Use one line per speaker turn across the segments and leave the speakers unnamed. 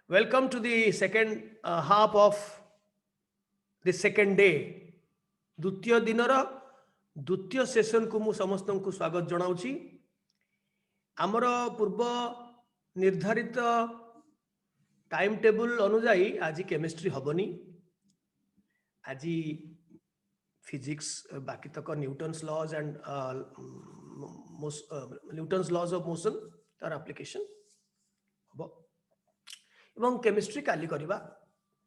Welcome to the second half of the second day. द्वितीय दिनर द्वितीय session को मु समस्त को स्वागत जनाऊँगी। आमर पूर्व निर्धारित टाइम टेबल अनुजाई आज केमिस्ट्री हबनी, आज फिजिक्स बाकी तक Newton's laws and Newton's laws of motion तार एप्लीकेशन हम एवं केमिस्ट्री काली करवा।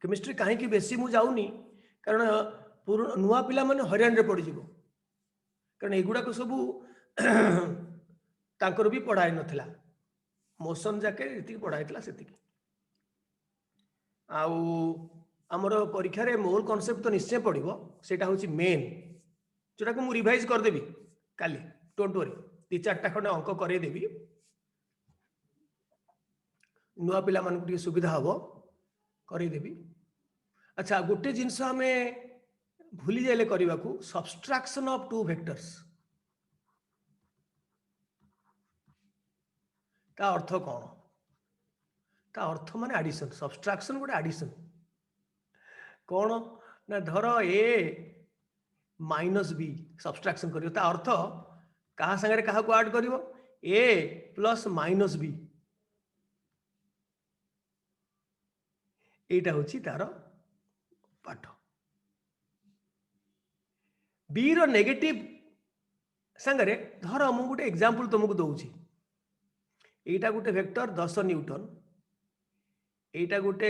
केमिस्ट्री कहीं बेसी मु जाऊनी कारण नुआ पिला माने हरियाण रे पड़ जिवो, कारण एगुड़ा को सब तांकर भी पढ़ाई नथिला, मोशन जाके एति पढ़ाई थिला सेति। आउ हमर परीक्षा रे मोर कांसेप्ट तो निश्चय पड़िबो, सेटा होची मेन, जोटा को मु रिवाइज कर देबी काली। डोंट वरी, 2-4टा खंड अंक करे देबी, नुआ पिला मान को सुविधा हबो करे देबी। अच्छा, गोटे जिनस हमें भूली जाइले करने को, सब्सट्रैक्शन ऑफ टू वेक्टर्स ता अर्थ कौन? ता अर्थ माने एडिशन। सब्सट्रैक्शन गोटे एडिशन कौन ना, धर ए माइनस बी सब्सट्रैक्शन करियो, ता अर्थ कहा संगे कहा को ऐड करियो, ए प्लस माइनस बी। एटा होची तार पाठ। बी रो नेगेटिव संगे धर मु गोटे एग्जांपल तुमको दउची, एटा गोटे वेक्टर 10 न्यूटन, एटा गोटे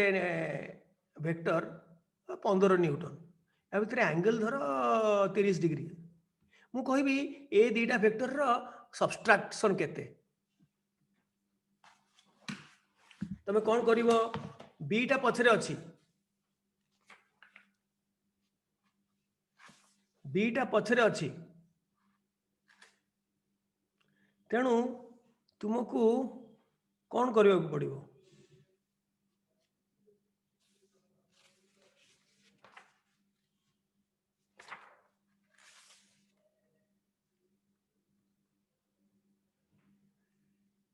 वेक्टर 15 न्यूटन, या भितर एंगल धर 30 डिग्री। मु कहबी ए दीटा वेक्टर रो सब्सट्रैक्शन केते। तमे कोन करिवो, बीटा पछरे अछि, बीटा पछरे अछि, तेणु तुमको कौन करने को पड़ो,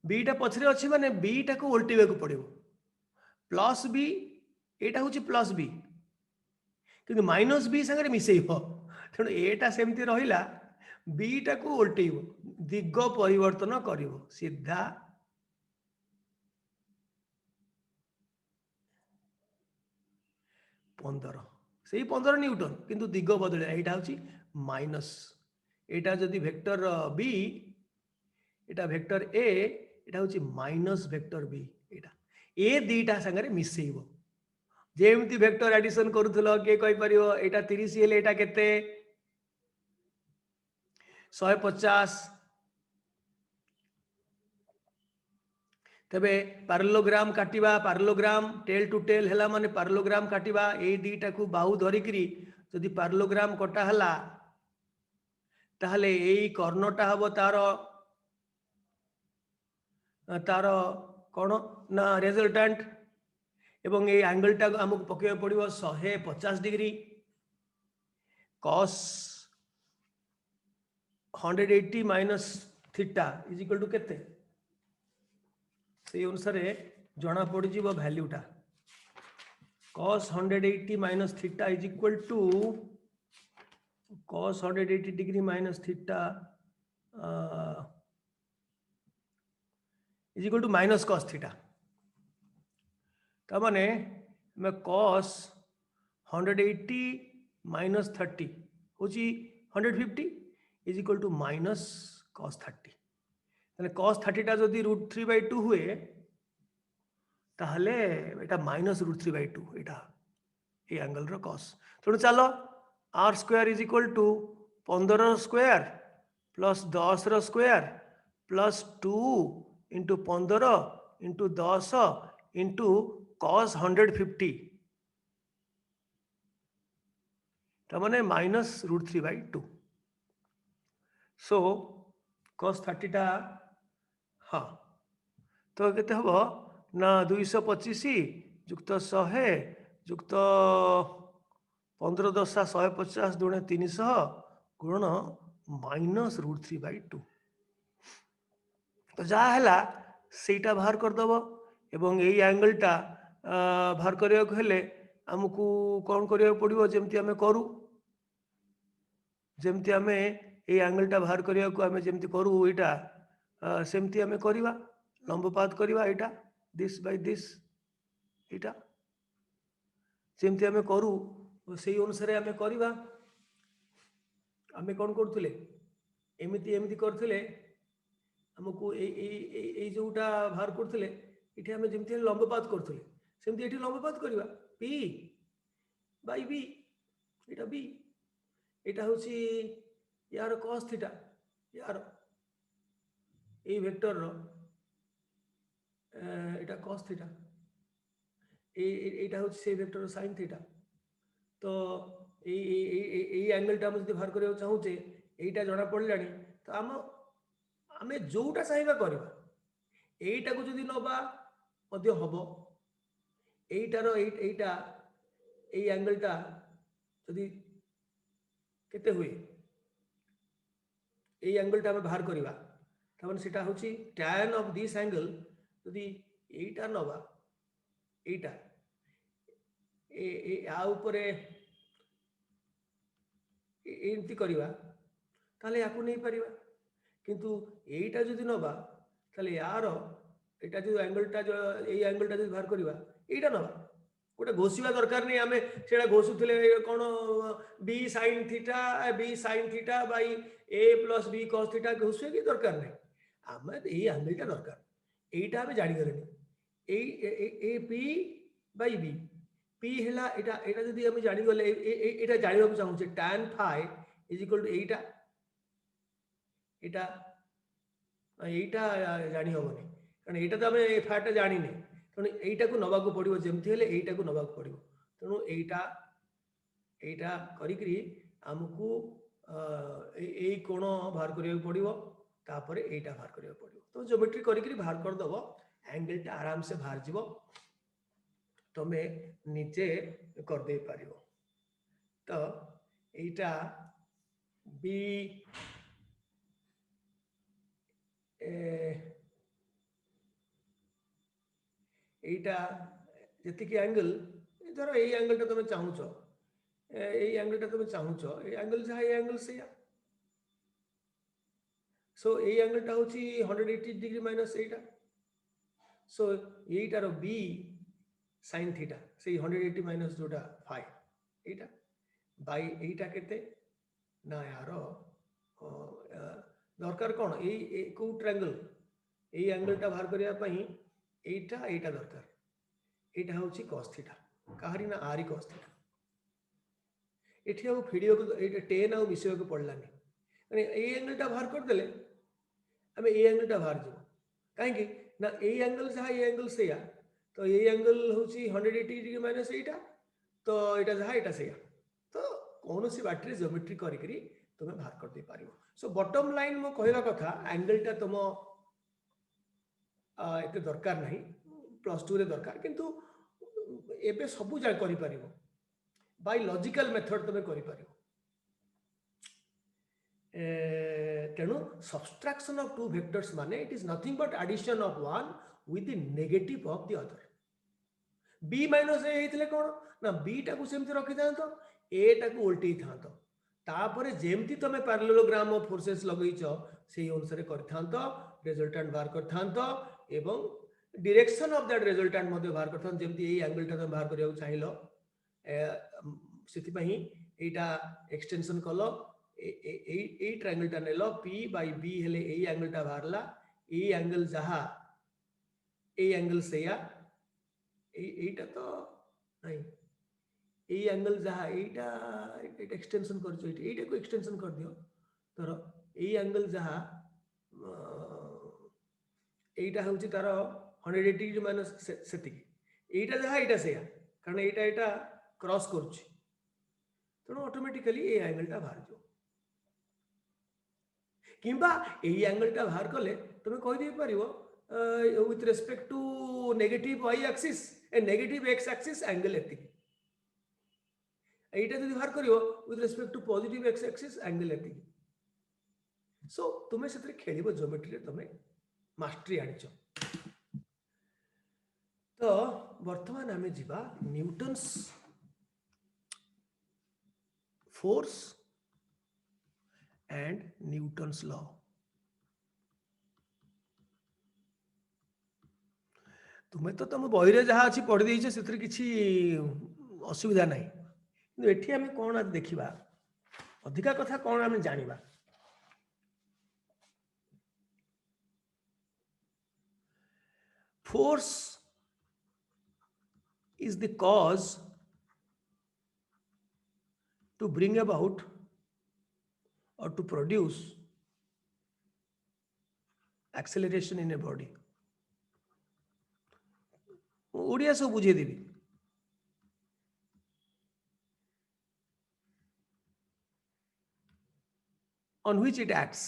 बीटा पछरे अच्छी माने बीटा को उल्टेबा को पड़ो। प्लस बी एटा होची प्लस बी, किंतु माइनस बी संगे मिसेइब, तेणु एटा सेमती रहिला, बीटा को उल्टेइब, दिग परिवर्तन करिवो सीधा। से 15 न्यूटन, किंतु दिग बदले एटा होची माइनस। एटा जदि vector B, Etah vector A, एटा होची माइनस वेक्टर बी। एटा ए दीटा संगे मिसेइब, जेमती वेक्टर एडिशन करूथलो के कहि परियो, एटा 30 हेले एटा केते 150। तबे पैरेललोग्राम काटिबा, पैरेललोग्राम टेल टू टेल हैला माने पैरेललोग्राम काटिबा। ए दीटा को बाहु धरिकरी जदि पैरेललोग्राम कटा हला, ताहले एई कर्णटा हबो तार तार कोन ना रिजल्टेंट, एवं ए एंगलटा हमको पकेय पड़िबो 150 degree. cos 180 minus theta is equal to केते, से अनुसार जना पड़ जीवो वैल्यूटा। cos 180 minus theta is equal to cos 180 degree minus theta is equal to minus cos theta. ता माने मैं cos 180 माइनस 30 होची 150 is equal to minus cos 30। ताले cos 30 टा जदि √3/2 हुए, ताहले एटा minus √3/2 Etah A angle row cos। तेणु चलो r square is equal to 15 square plus 10 रो square plus 2 into 15 into 10 into cos 150, तमाने माइनस √3/2। सो cos 30 टा हाँ तो केते हबो ना 225 जुक्त 100 जुक्त 15 10 150 दुणे 300 गुणन माइनस √3/2। तो जहाँ है सेटा बाहर करदेव, एवं यही एंगलटा बाहर करिया को हेले हमकु कौन करिया पड़िबो जेमति हमें करू जेमति हमें ए एंगल टा बाहर करिया को हमें जेमति करू एटा सेमति हमें करिवा लंबपात करिवा एटा दिस बाय दिस एटा जेमति हमें करू सेही अनुसार हमें करिवा हमें कौन करथुले एमिति एमिति करथुले हमकु ए जोटा बाहर करथुले इठी हमें जेमति लंबपात करथुले सेमति एठी लंबपात करिवा p बाय b एटा b एटा होची यार cos थीटा यार ए वेक्टर रो एटा cos थीटा एटा होची से वेक्टर रो sin थीटा तो এই অ্যাঙ্গেলটা আমি যদি বাহার করিବାକୁ চাହୁଛେ এইটা জনা পড়লানি তো ଆମେ ଯୋଉଟା ଚାହିଁବା କରିବା এইটাକୁ ଯଦି ନବା ମଧ୍ୟ ହବ এইটাର এইটা এই অ্যাঙ্গেলটা যদি কেতে ହୁଏ এই অ্যাঙ্গেলটা ଆମେ ବାହାର କରିବା তাহলে সেটা হচ্ছে tan of this angle যদি এইটা নবা এইটা आ उपरे एमती करवा ताले याकू नहीं परिवा किंतु एटा जदि नबा ताले यार एटा जो एंगलटा जो ए एंगलटा जो बाहर करवा एटा नबा गोटे घोषिवा दरकार नहीं आमे सेटा घोषुथिले कोन b sin theta by a plus b cos theta घोषिवा की दरकार नहीं आमे ए एंगलटा दरकार एटा आमे जानि गलेनी ए p by b p हेला एटा एटा जदि हम जानि गले एटा जानिबा को चाहू छे tan phi is equal to एटा एटा एटा जानि होबनी कारण एटा तो हमें phi टा जानि नै तने एटा को नबा को पड़िबो जेमथि हेले एटा को नबा को पड़िबो तनो एटा एटा करी करी हमकु ए कोण बाहर करिया पड़िबो तापर एटा बाहर करिया पड़िबो तो ज्योमेट्री करी करी बाहर कर दबो एंगल टा आराम से बाहर जीवो तमे नीचे कर दे पारिबो तो एटा बी एटा जति की एंगल धरो ए एंगल टा तमे चाहूछो ए एंगल टा तमे चाहूछो ए एंगल जहा ए एंगल से या सो ए एंगल टा होची 180 डिग्री माइनस एटा सो एटा रो बी sin थीटा से 180 माइनस जोटा phi एटा बाय एटा केते ना यार दरकार कोन ए को ट्रायंगल ए एंगल टा बाहर करिया पई एटा एटा दरकार एटा होची cos थीटा काहरी ना आरी cos थीटा एठी हम वीडियो को एटा tan आ विषय को पढ़लानी माने ए एंगल टा बाहर कर देले हमें ए एंगल टा बाहर जो काहे कि ना ए एंगल जहा ए एंगल से या तो ये एंगल होची 180 डिग्री माइनस एटा तो एटा जहा एटा से तो कौन सी बाटरी ज्योमेट्री करी करी तुम्हें बाहर कर दे पारिबो सो बॉटम लाइन मो कहला कथा एंगल टा तुम एते दरकार नहीं +2 रे दरकार किंतु एबे सबु जा करी पारिबो बाय लॉजिकल मेथड तुम्हें करी पारिबो तेणु सबट्रैक्शन ऑफ टू वेक्टर्स माने it is nothing but addition of one with the negative of the other b minus a हेतले कोन ना b टा को सेमति रखि थांतो a टा को उल्टी थांतो तापरे जेमति तमे पैरेललोग्राम ऑफ फोर्सेस लगैछो सेही अनुसार करथांतो रिजल्टेंट बाहर करथांतो एवं डायरेक्शन ऑफ दैट रिजल्टेंट मध्ये बाहर करथांतो जेमति ए एंगल टा तमे बाहर करिया चाहिलो सेति पई एटा एक्सटेंशन कलो ए ट्रायंगल टा नेलो p by b हेले ए एंगल टा बाहरला ए एंगल जहा ए एंगल से या एटा तो नहीं ए एंगल जहा एटा एक्सटेंशन कर जो एटा को एक्सटेंशन कर दियो तर ए एंगल जहा एटा होची तार 180 डिग्री माइनस सेति एटा जहा एटा से या कारण एटा एटा क्रॉस करछि तो ऑटोमेटिकली ए एंगल टा बाहर जो किंबा ए एंगल टा बाहर करले तुम कहि दे परिबो with respect to negative y axis and negative x axis angle एति एटा जदि बाहर करियो with respect to positive x axis angle एति सो तुमे सेतरे खेलिबो ज्योमेट्री रे तुमे मास्टरी आनिचो तो वर्तमान आमे जिबा Newton's force and Newton's law. तुम्हें तो तुम बही जहाँ अच्छी पढ़ी देछ से किसी असुविधा ना कि एठी आमे कौन आज देखिबा अधिका कथा कौन आमे जानिबा। Force is the cause to bring about or to produce acceleration in a body. Odia सब बुझे देवी। On which it acts.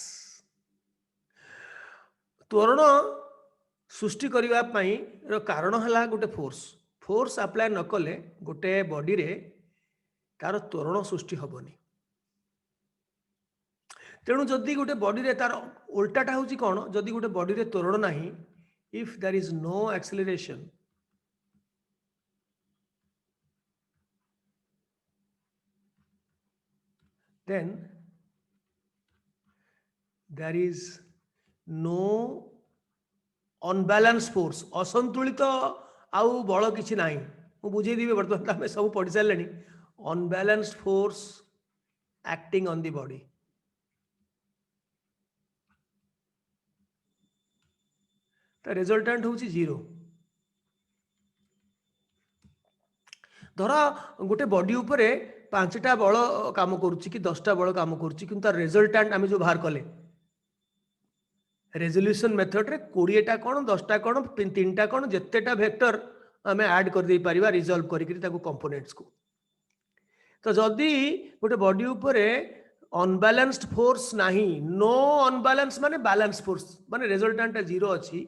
त्वरण सृष्टि करिवा पई रो कारण हला गोटे फोर्स। फोर्स अप्लाई न कले गोटे बॉडी रे तार त्वरण सृष्टि हबनी। तेणु जदि गोटे बॉडी रे तार उल्टाटा होची कोन जदि गोटे बॉडी रे त्वरण नाही if there is no acceleration then there is no unbalanced force असंतुलित आउ बल किछि नाही। मु बुझे दिबे वर्तमान आमे सब पढि सारलेनी unbalanced force acting on the body। ता रिजल्टेंट होची 0। धरा गोटे बॉडी उपरे 5टा बल काम करूची कि 10टा बल काम करूची किंतु तार रिजल्टेंट आमे जो बाहर कले रेजोल्यूशन मेथड रे 20टा कोन 10टा कोन 3टा कोन जत्तेटा वेक्टर आमे ऐड कर दे परिबा रिजॉल्व करी करी ताको कंपोनेंट्स को। तो जदि गोटे बॉडी उपरे अनबैलेंस्ड फोर्स नाही नो अनबैलेंस माने बैलेंस फोर्स माने रिजल्टेंट 0 अछि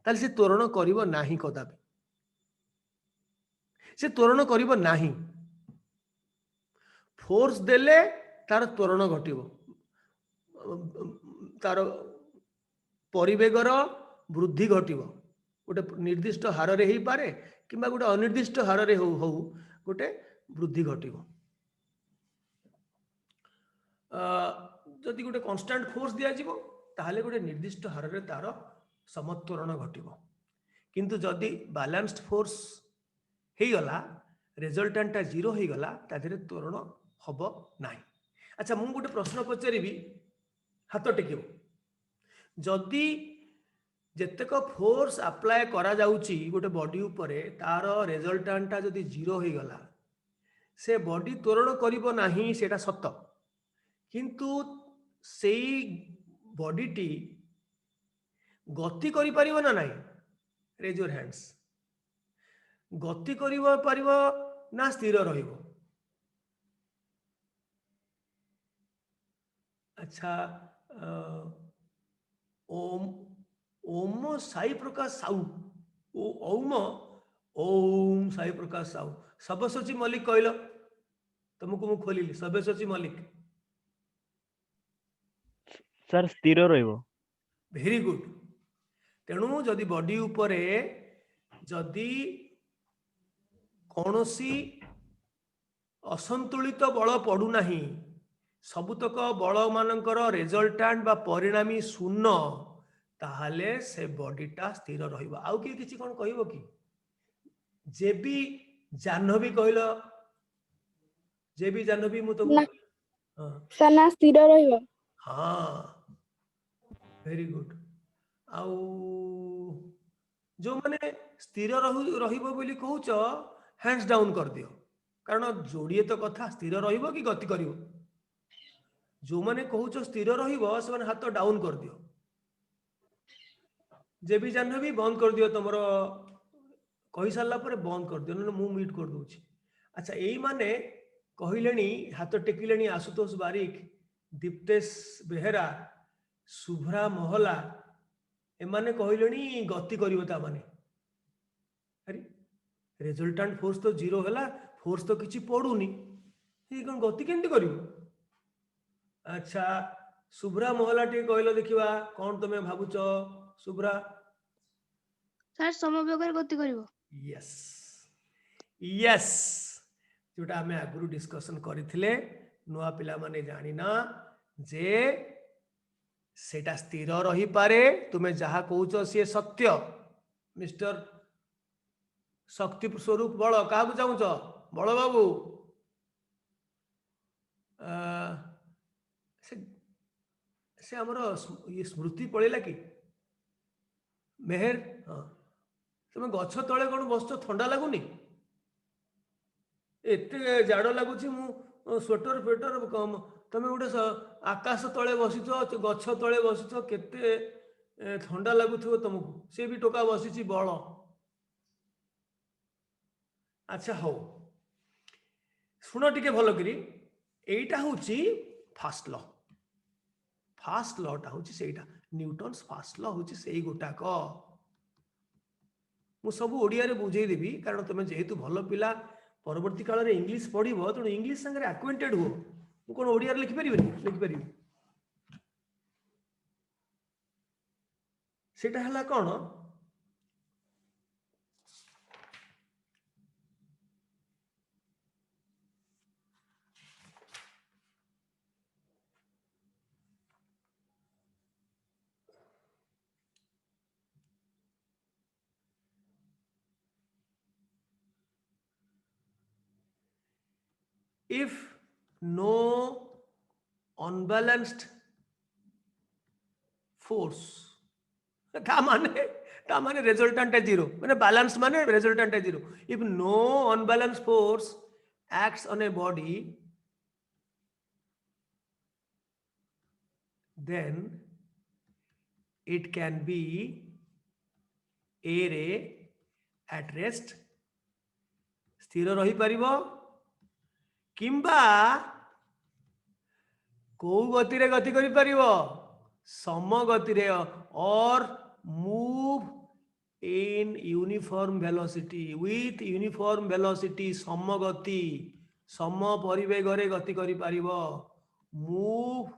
ताले से त्वरण करिवो नाही कदापि से त्वरण करिवो नाही। फोर्स देले तार त्वरण घटिवो तार परिवेगर वृद्धि घटिवो गोटे निर्दिष्ट हार रे ही पारे किंबा गोटे अनिर्दिष्ट हार रे हो गोटे वृद्धि घटिवो। जदि गोटे कांस्टेंट फोर्स दिया जिवो ताहले गोटे निर्दिष्ट हार रे तार समत्वरण घटिवो किंतु जदि बैलेंस्ड फोर्स हे गला रिजल्टेंट 0 हे गला तादेरे त्वरण हबो नाही। अच्छा मु गोटे प्रश्न पचारिबी हाथ टेकिबो जदि जेतेक फोर्स अप्लाई करा जाउची गोटे बॉडी उपरे तार रिजल्टेंट जदि 0 हे गला से बॉडी त्वरण करिवो नाही सेटा सत्य किंतु सेई बॉडी टी गति करि परिवो ना नाही। Raise your hands. गति करिवो परिवो ना स्थिर रहिवो। अच्छा ओम ओम साई प्रकाश साहू ओम ओम साई प्रकाश साहू सब्यसाची मल्लिक कहल तुमको मु खोलिली सब्यसाची मल्लिक
सर स्थिर रहिबो।
Very good. तेणु जदि बॉडी उपरे जदि कौनसी असंतुलित बल पड़ू नाही सबुतक बल मानकर रिजल्टेंट बा परिणामी शून्य ताहले से बॉडीटा स्थिर रहिबो। आउ कि किछि कोन कहिबो कि जेबी जाह्नवी कहल जेबी जाह्नवी मु तो
सना स्थिर रहिबो।
हाँ वेरी गुड। आउ जो माने स्थिर रहिबो बोली कहूच हैंड्स डाउन कर दियो कारण जोड़िए तो कथा स्थिर रहिबो कि गति करिवो। जो माने कहूच स्थिर रहिबो से माने हाथ डाउन कर दियो। जेबी जाह्नवी बंद कर दियो तुमरो कहि सारला पर बंद कर दियो न मु म्यूट कर दूची। अच्छा एई माने कहिलेनी हाथ टेकिलेनी आशुतोष बारिक दीप्तेश बेहेरा शुभ्रा महला एमाने कहिलेनी गति करिवो ता माने अरे रिजल्टेंट फोर्स तो 0 हैला फोर्स तो किछि पडुनी ये कोन गति केंति करिवो। अच्छा शुभ्रा महला टे कहलो देखिबा कोन तमे भाबुचो शुभ्रा।
सर समवेगर गति करिवो।
यस यस जोटा आम आगु डिस्कसन करथिले नुआ पिला माने जानिना जे सेटा स्थिर रही पारे तुम्हें जहा कहूच सी सत्य मिस्टर शक्ति स्वरूप बल क्या चाहूच बल बाबू से आमर ये स्मृति पड़ेगा कि मेहर हाँ तुम गछ तले कौन बस थंडा लगुनि एत जाड़ लगुच स्वेटर फेटर कम तुम गोटे आकाश तले बसीच गछ तले बसीच केते थंडा लगुथ तुमको सी भी टोका बसी बल अच्छा हो शुण टिके भल करी एटा हूँ फास्ट लटा हूँ सेटा न्यूटन्स फास्ट ल हूँ से गोटाक मु सब ओडिया रे बुझेदेवी कारण तुम जेहेतु भल पिला परवर्ती काल में इंग्लीश पढ़ तेणु इंग्लीश सागर आक्वेंटेड हो मु कौन ओडिया लिखिपारि सेटा हला कौन if no unbalanced force ता माने resultant है जीरो माने balance माने resultant है zero if no unbalanced force acts on a body then it can be a रे at rest स्थिर रही परिबो किंबा को गति रे गति करि परिबो सम गति रे or move in uniform velocity with uniform velocity सम गति सम परिवेग रे गति करि परिबो मूव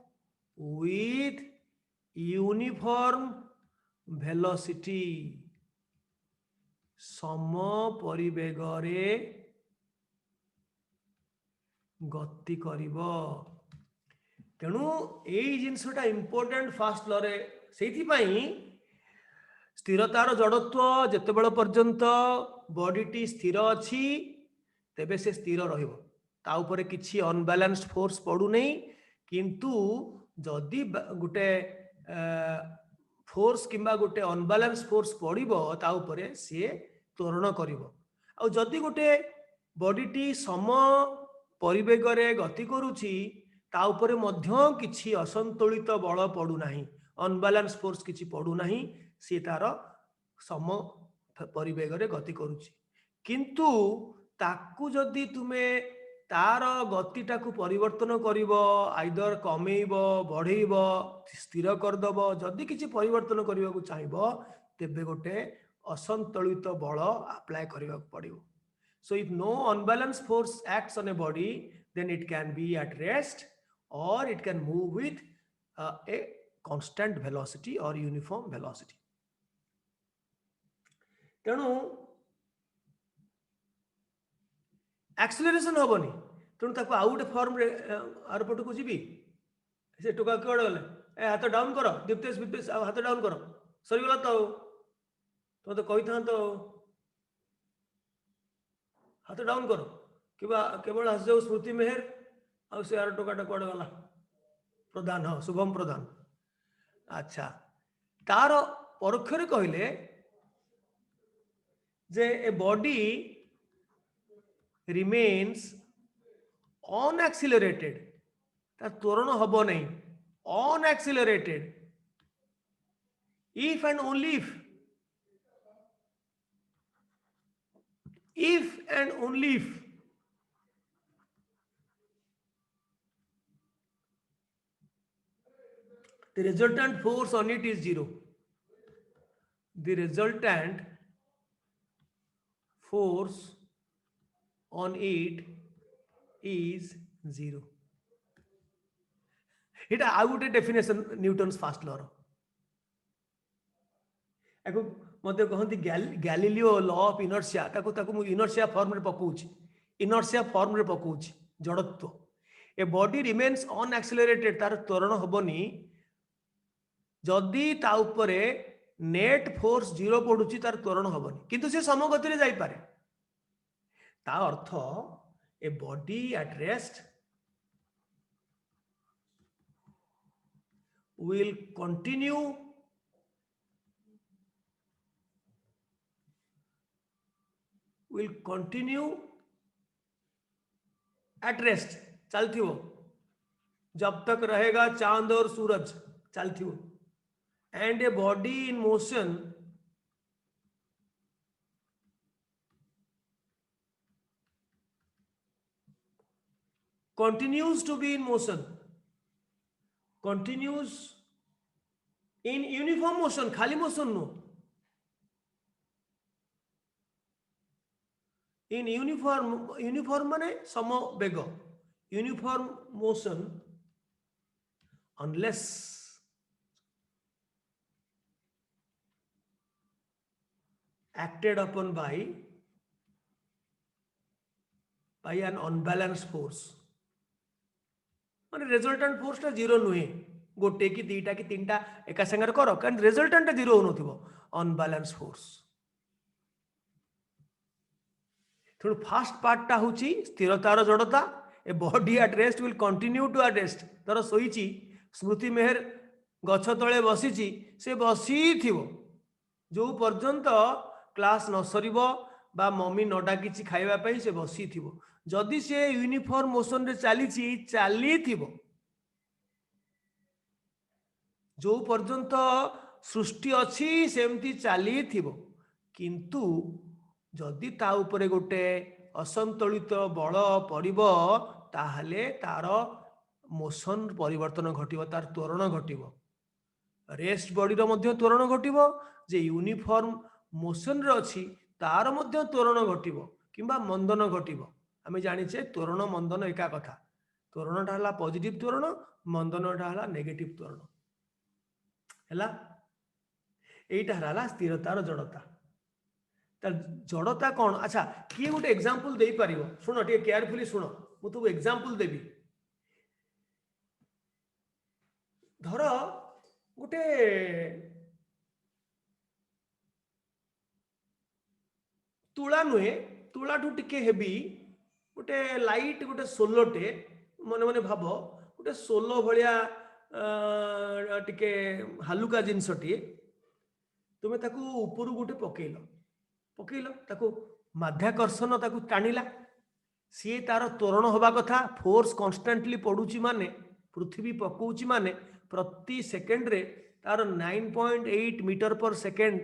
विथ यूनिफॉर्म वेलोसिटी सम परिवेग रे गति करिबो तेणु यही जिनसटा इंपोर्टेंट फास्ट लरे सेठी पई स्थिरतार जड़त्व जेतेबेल पर्यंत बॉडीटी स्थिर अच्छी तेबे से स्थिर रहिबो ता ऊपर किछि अनबैलेंस्ड फोर्स पड़ू नहीं किंतु जदि गोटे फोर्स किंबा गोटे अनबैलेंस फोर्स पड़िबो ता ऊपर से त्वरण करिबो आ जदि गोटे बॉडीटी सम परिवेग रे गति करूची ता ऊपर मध्य किछि असंतुलित बल पड़ू नाही अनबैलेंस फोर्स किछि पड़ू नाही सी तार सम परिवेग रे गति करूची किंतु ताकू जदि तुमे तार गतिटा को परिवर्तन करिवो आइदर कमेइबो बढ़ेइबो स्थिर कर दबो जदि किछि परिवर्तन करिवा को चाहिबो तेबे गोटे असंतुलित बल apply करिवा पड़िबो so if no unbalanced force acts on a body then it can be at rest or it can move with a constant velocity or uniform velocity तेणु एक्सेलरेशन हेनी तेणु ताको आउ गोटे फॉर्म रे आर पट को जीवी से टोका कड़े गले ए हाथ डाउन कर दीप्तेश विप्तेश हाथ डाउन कर सरीगला तो तुम तो कही था तो हाथ डाउन कर केवल हस जाऊ स्मृति मेहर आ से आर टोकाटा कड़े गला प्रधान हाँ शुभम प्रधान अच्छा तार परोक्ष कहले जे ए बॉडी remains unaccelerated ता त्वरण हबो नहीं unaccelerated if and only if and only if the resultant force on it is zero the resultant force on it is zero এটা আউ গোটে ডেফিনেশন নিউটনস ফার্স্ট ল র मते कहती गैलीलियो लॉ ऑफ इनर्शिया ताकू इनर्शिया फॉर्म रे पकाउछि inertia form रे पकाउछि जड़त्व ए बॉडी रिमेन्स अनएक्सेलरेटेड तार त्वरण हबनी जदि ता उपरे नेट फोर्स 0 पडुछि तार त्वरण हबनी किंतु से समगति रे जाई पारे ता अर्थ a body at rest will continue at rest चलती हो जब तक रहेगा चांद और सूरज चलती हो and a body in motion continues to be in motion continues in uniform motion खाली मोशन नो in uniform माने सम वेग uniform motion unless acted upon by an unbalanced force माने resultant force टा 0 नुहे गोटे कि दीटा कि तीनटा एका संगे करो कारण रिजल्टेंट 0 हो नथिबो अनबैलेंस फोर्स थोड़ा फास्ट पार्ट टा होची स्थिरतार जड़ता a body at rest will continue to at rest तर सोईची स्मृति मेहर गछ तळे बसीची से बसी थिबो जो पर्यंत क्लास न सरीबो बा मम्मी न डाकिची खाइबा पई से बसी थिबो जदि से यूनिफॉर्म मोशन रे चाली थिबो जो पर्यंत सृष्टि अच्छी सेमती चली थिबो किंतु जदि ता उपरे गोटे असंतुलित बल पड़िबो ताहले तार मोशन परिवर्तन घटिबो तार त्वरण घटिबो रेस्ट बॉडी रो मध्य त्वरण घटिबो जे यूनिफॉर्म मोशन रे अछि तार मध्य त्वरण घटिबो किंबा मंदन घटिबो आमे जानिछे त्वरण मंदन एका कथा त्वरणटा हला पॉजिटिव त्वरण मंदनटा हला नेगेटिव त्वरण हैला एटा हला स्थिरतार जड़ता तर जड़ता कौन अच्छा किए गोटे एग्जांपल दे पारिबो सुनो टे केयरफुली सुनो मु तो एग्जांपल देबी धर गोटे तुला नुहे तुला ठू टिके हेबी गोटे लाइट गोटे सोलोटे मने मने भाव गोटे सोलो भलिया टिके हालुका जिनसटी तुमे ताकू ऊपर गोटे पकेइल ताकू माध्याकर्षण ताकू टाणिला सी तार त्वरण होबा कथा फोर्स कांस्टेंटली पडुची माने पृथ्वी पकोउची माने प्रति सेकेंड रे तार 9.8 मीटर पर सेकेंड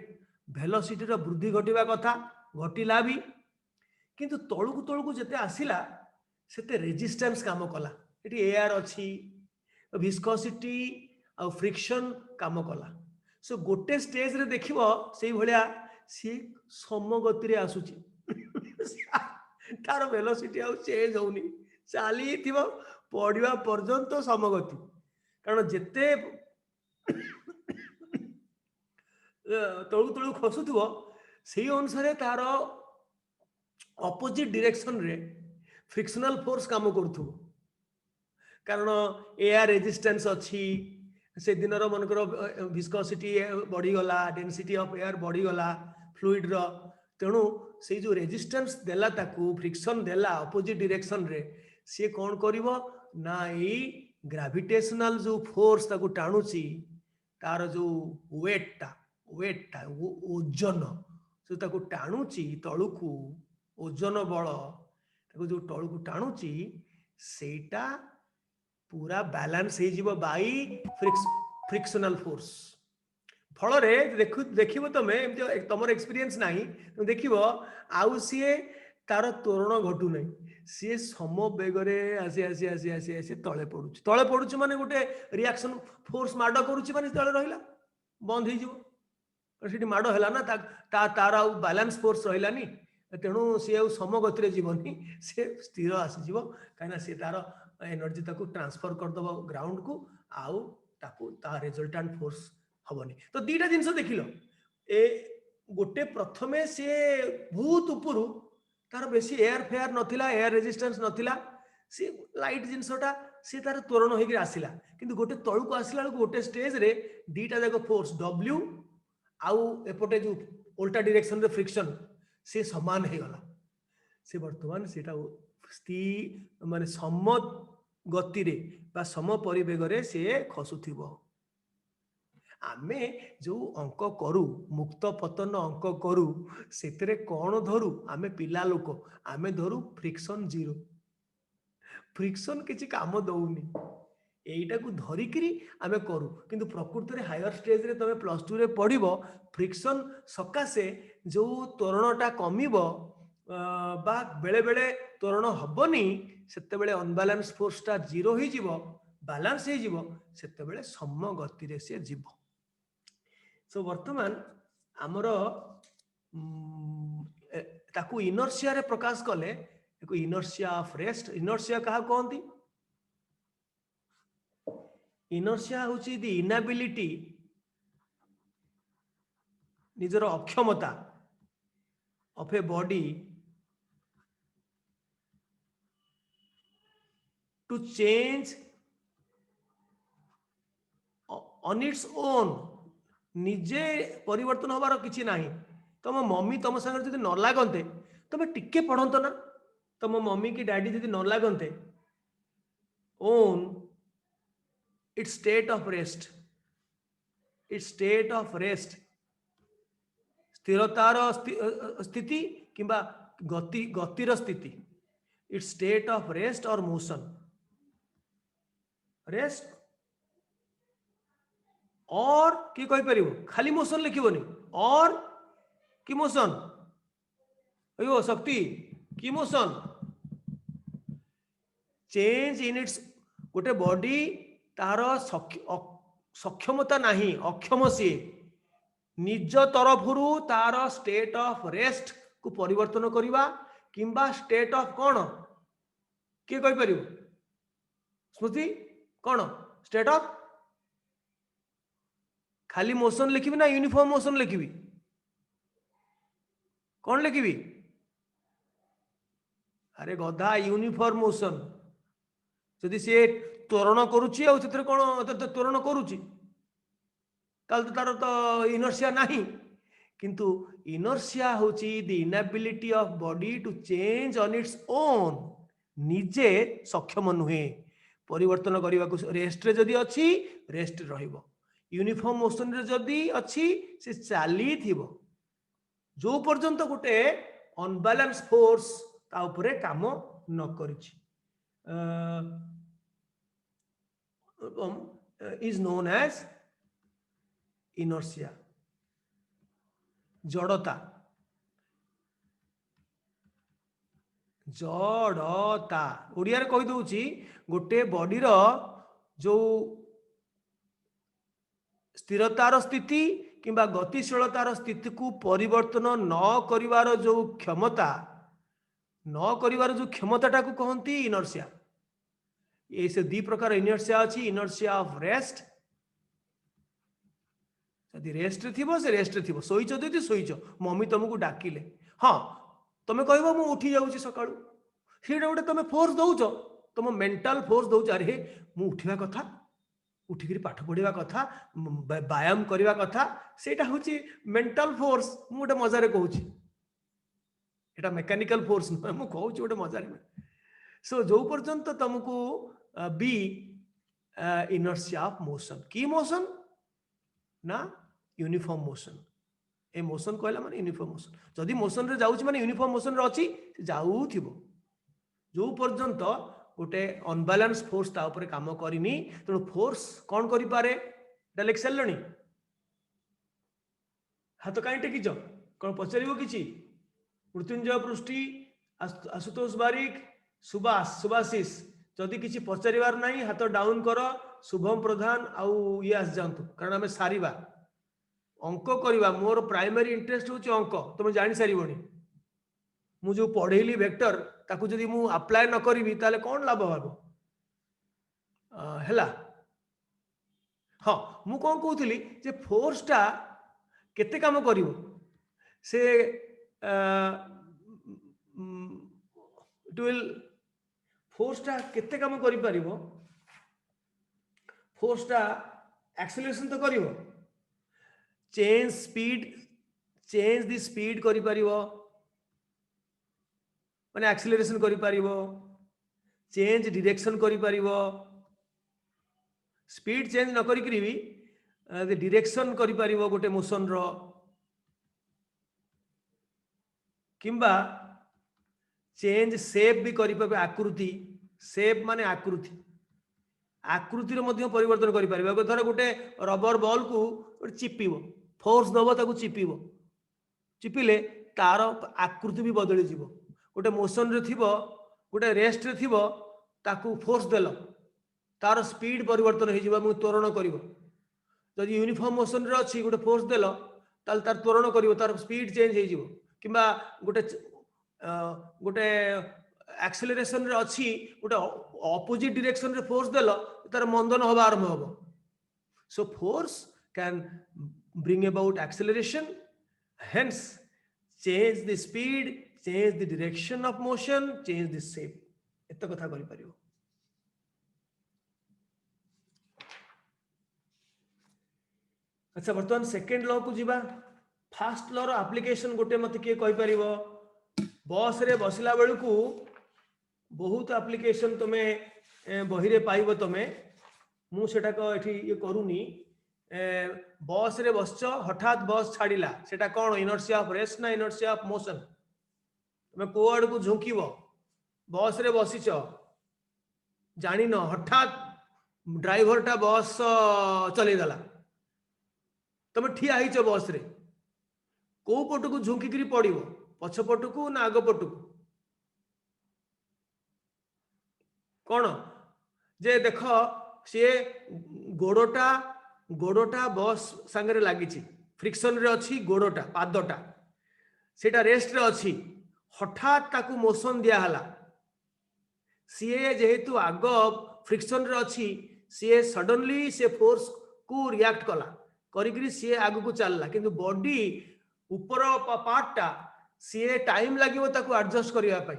वेलोसिटी रो वृद्धि घटिबा कथा घटिला भी किंतु तळकू जते आसिला सेते रेजिस्टेंस काम कला एटी एयर अछि विस्कोसिटी आ फ्रिक्शन काम कला सो गोटे स्टेज रे देखिबो सेही भलिया सी समगति रे आसुची तार वेलोसिटी आ चेंज होउनी चाली थिबो पडिबा पर्यंत समगति कारण जेते तळू खसुथिबो सेही अनुसार तार ऑपोजिट डायरेक्शन रे फ्रिक्शनल फोर्स काम करथु कारण एयर रेजिस्टेंस अछि से दिन मनकर विस्कोसिटी बढ़ी गला डेंसिटी ऑफ एयर बढ़ी गला फ्लूइड रो तेणु से जो रेजिस्टेंस देला ताकू फ्रिक्शन देला ऑपोजिट डायरेक्शन रे से कौन करिवो ना ई ग्रेविटेशनल जो फोर्स ताकू टाणुची तार जो वेट टा ओजन से ताकू टाणुची तळुकू ओजन बल ताकू जो तळुकू टाणुची सेटा पूरा बैलेंस हो जिवो बाई फ्रिक्शनल फोर्स फल रे देखिबो तमे तमर एक्सपीरियंस नाही देखिबो आउ सीए तार त्वरण घटू नहीं सी सम बेगरे आसी आसी आसी आसी आसी तले पड़ुची माने गोटे रिएक्शन फोर्स माड करूची माने तले रहिला बंद हो जिवो सेठी माड हैला ना तार आउ बैलेंस फोर्स रहिलानी तेणु सी आउ समगति रे जीवनी से स्थिर आसी जिवो काना से तार एनर्जी ताकू ट्रांसफर कर दबो ग्राउंड को आउ ताकू ता रिजल्टेंट फोर्स हबनी तो दीटा जिंस देखिलो ए गोटे प्रथमे सी बहुत उपरू तार बेसी एयर फेयर नथिला एयर रेजिस्टेंस नथिला सी लाइट जिनसटा सी तार त्वरण होकर आसला किंतु गोटे तळुक आसला गोटे स्टेज रे दीटा जाक फोर्स डब्ल्यू आउ एपटे जो उल्टा डायरेक्शन रे फ्रिक्शन से समान हो गला से वर्तमान सेटा स्थिर माने सम गति रे बा सम परिवेग रे से खसुथिबो आमे जो अंक करू मुक्त पतन अंक करू सेतरे कौन धरू आमे पिला लोक आमे धरू फ्रिक्शन जीरो फ्रिक्शन किसी काम दौनी एटा को धरिकी आमे करू किंतु प्रकृति रे हायर स्टेज रे तमे प्लस 2 रे पढ़िबो फ्रिक्शन सकाशे जो त्वरणटा कमिबो बा बेले बेले त्वरण हबनी सेते बेले अनबालांस फोर्स टा जीरो हो जिवो बैलेंस हो जिवो सेते बेले सम गति रे से जीवो सो वर्तमान आमर ताकू इनर्शिया रे प्रकाश कले एको इनर्शिया ऑफ रेस्ट इनर्शिया कहा कहंती इनर्शिया होची द इनएबिलिटी निजर अक्षमता of a body to change on its own निजे परिवर्तन होबार किछि नाही तुम मम्मी तुम संगे जदि न लागंते तुम टिके पढ़ंत ना तुम मम्मी की डैडी जदि न लागंते on its state of rest स्थिरतार स्थिति किंबा गतिर स्थिति its state of rest or motion rest or कि कहि परिबो खाली मोशन लिखिबोनी और कि मोशन अयो शक्ति कि मोशन चेंज इन इट्स गोटे बॉडी तार सक्षमता नहीं अक्षम सी निज तरफरु तार स्टेट ऑफ रेस्ट को परिवर्तन करिबा किंबा स्टेट ऑफ कौन कि कहि परिबो स्मृति कौन स्टेट ऑफ खाली मोशन लिखिबी ना यूनिफॉर्म मोशन लिखिबी कौन लिखिबी अरे गधा यूनिफॉर्म मोशन जदि से त्वरण करुची आ सेतरे कोन त्वरण करुची ताल तार तो इनर्शिया नहीं किंतु इनर्शिया होची the inability of body to change on its own निजे सक्षम नुहे परिवर्तन करने को रेस्ट रे जदि अछि रेस्ट रहिबो यूनिफॉर्म मोशन रे जदि अछि से चाली थिबो जो पर्यंत गोटे अनबैलेंस फोर्स ता उपरे काम न करिछि is known as inertia जड़ता जड़ता ओडिया रे कहि दउची गोटे बॉडी रो जो स्थिरतार स्थिति किंबा गतिशीलतार स्थिति को परिवर्तन न करिवार जो क्षमता न करिवार जो क्षमताटा को कहंती इनर्शिया ये से दी प्रकार इनर्शिया अछि इनर्शिया ऑफ रेस्ट यदि रेस्ट थिबो से रेस्ट थिबो सोइचो जदि सोइचो मम्मी तुमको डाकिले हां तमे कहबो मु उठी जाउची सकाळू सेटा गोटे तमे फोर्स दउचो तुम मेंटल फोर्स दउच अरे मु उठिवा कथा उठिकरी पाठ पढ़िवा कथा व्यायाम करिवा कथा सेटा होची मेंटल फोर्स मु गोटे मजारे कहूची एटा मैकेनिकल फोर्स न मु कहूची गोटे मजारे सो जो पर्यंत तुमको बी इनर्शिया ऑफ मोशन की मोशन ना यूनिफॉर्म मोशन ए मोशन कहला माने यूनिफॉर्म मोशन जदि मोशन रे जाउची माने यूनिफॉर्म मोशन रे अछि जाउ थिबो जो पर्यंत गोटे अनबैलेंस फोर्स ता ऊपर काम करिनी तेणु फोर्स कौन करि पारे एटा लिख सारलणी हाथ काई टेकिच कौन पचारिबो किछि मृत्युंजय पृष्टि आशुतोष बारिक सुभाषिष जदि किसी पचारिबार नहीं हाथ डाउन कर शुभम प्रधान आउ ये आस जातु कारण आम सारिबा अंक करवा मोर प्राइमरी इंटरेस्ट होची अंक तुम जानी सारिबनी मु जो पढ़ेली वेक्टर ताकू जदि मु अप्लाई न करिवि ताले कोन लाभ हबो हैला हाँ मु कोन कहउतली जे फोर्स टा केते काम करिवो से इट विल फोर्सटा केते काम करि परिबो फोर्सटा एक्सेलरेशन तो करिवो चेंज द स्पीड करि परिबो माने एक्सेलरेशन करि परिबो चेंज डायरेक्शन करि परिबो स्पीड चेंज न करि करी भी डायरेक्शन करि परिबो गोटे मोशन रो किंबा चेंज शेप भी करि परिबो आकृति शेप माने आकृति आकृतिर मध्य परिवर्तन करि परिबो धर गोटे रबर बॉल को चिपिबो फोर्स दबो ताकू चिपिबो चिपिले तार आकृति भी बदली जीवो गोटे मोशन रे थिबो गोटे रेस्ट रे थिबो ताकू फोर्स देलो तार स्पीड परिवर्तन हो जीवो मु त्वरण करिवो जदि यूनिफॉर्म मोशन रे अछि गोटे फोर्स देलो ताल तार त्वरण करिवो तार स्पीड चेंज हो जीवो किबा गोटे गोटे एक्सेलरेशन रे अछि गोटे ऑपोजिट डायरेक्शन रे फोर्स देलो तार मंदन होबा आरंभ होबो so force can bring about acceleration hence change the speed change the direction of motion change the shape एत कथा करि परियो अच्छा वर्तमान सेकंड लॉ को जीवा फर्स्ट लॉ रो एप्लीकेशन गोटे मते के कहि परिबो बस रे बसला बेलू को बहुत एप्लीकेशन तमे बही रे पाइबो तमे मु सेटा को एठी ये करूनी बस रे बसच हठात बस छाड़िला सेटा कोन इनर्शिया ऑफ रेस्ट ना इनर्शिया ऑफ मोशन तमे कोआड को झुकिबो बस रे बसिच जानि न हठात ड्राइवर टा बस चले दला तमे ठिया हिच बस रे को पटु को झुकी करी पड़िबो पछ पटु को ना आग पटु को कोन जे देख से गोड़ोटा बस संगे लगी फ्रिक्शन रे अच्छी गोड़ोटा पादटा सेटा रेस्ट रे अच्छी हठात ताकू मोशन दिया हला सीए जेहेतु आग फ्रिक्शन रे अच्छी सीए सडनली से फोर्स को रिएक्ट कला करी सीए आग को चलला किंतु बॉडी ऊपर पार्टटा सीए टाइम लागिवो ताकू एडजस्ट करिया पई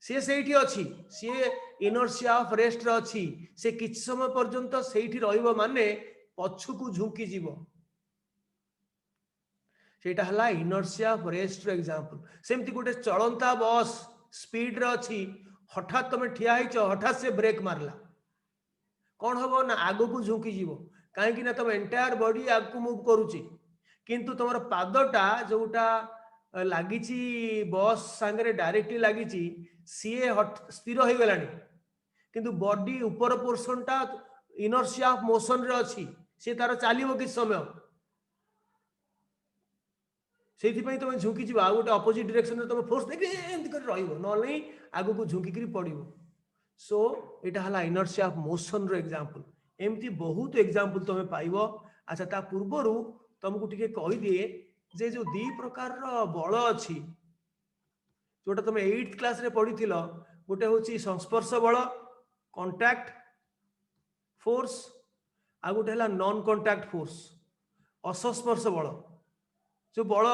सीए सेठी अच्छी सीए इनर्शिया ऑफ रेस्ट रे अच्छी से किछ समय पर्यंत सेठी रहिबो माने पछुकू झुकी जीवो सेटा हला इनर्शिया ऑफ रेस्ट रो एग्जांपल सेमती गोटे चलंता बस स्पीड रे अछि हठात तमे ठिया हिच हठात से ब्रेक मारला कोन हबो ना आगो को झुकी जीवो काहे कि ना तम एंटायर बॉडी आग को मूव करूची किंतु तमर पादटा जोटा लागिची बस संगे डायरेक्टली लागिची सीए स्थिर हो गलानी किंतु बॉडी ऊपर पोर्शनटा इनर्शिया ऑफ मोशन रे अछि से तार चलिबो कि समय सेठी पई तमे झुकी जीवा आ गोटे ऑपोजिट डायरेक्शन रे तमे फोर्स देखि एंती कर रहिबो न नै आगु को झुकी करी पड़िबो सो एटा हला इनर्शिया ऑफ मोशन रो एग्जांपल एमती बहुत एग्जांपल तमे पाइबो अच्छा ता पूर्वरु तुमको टिके कहि दिए जे जो दी प्रकार रो बल अछि जोटा तमे 8th क्लास रे पढिथिलो गोटे होची संस्पर्श बल कांटेक्ट फोर्स आ गोटे हला नॉन कांटेक्ट फोर्स असस्पर्श बल जो बल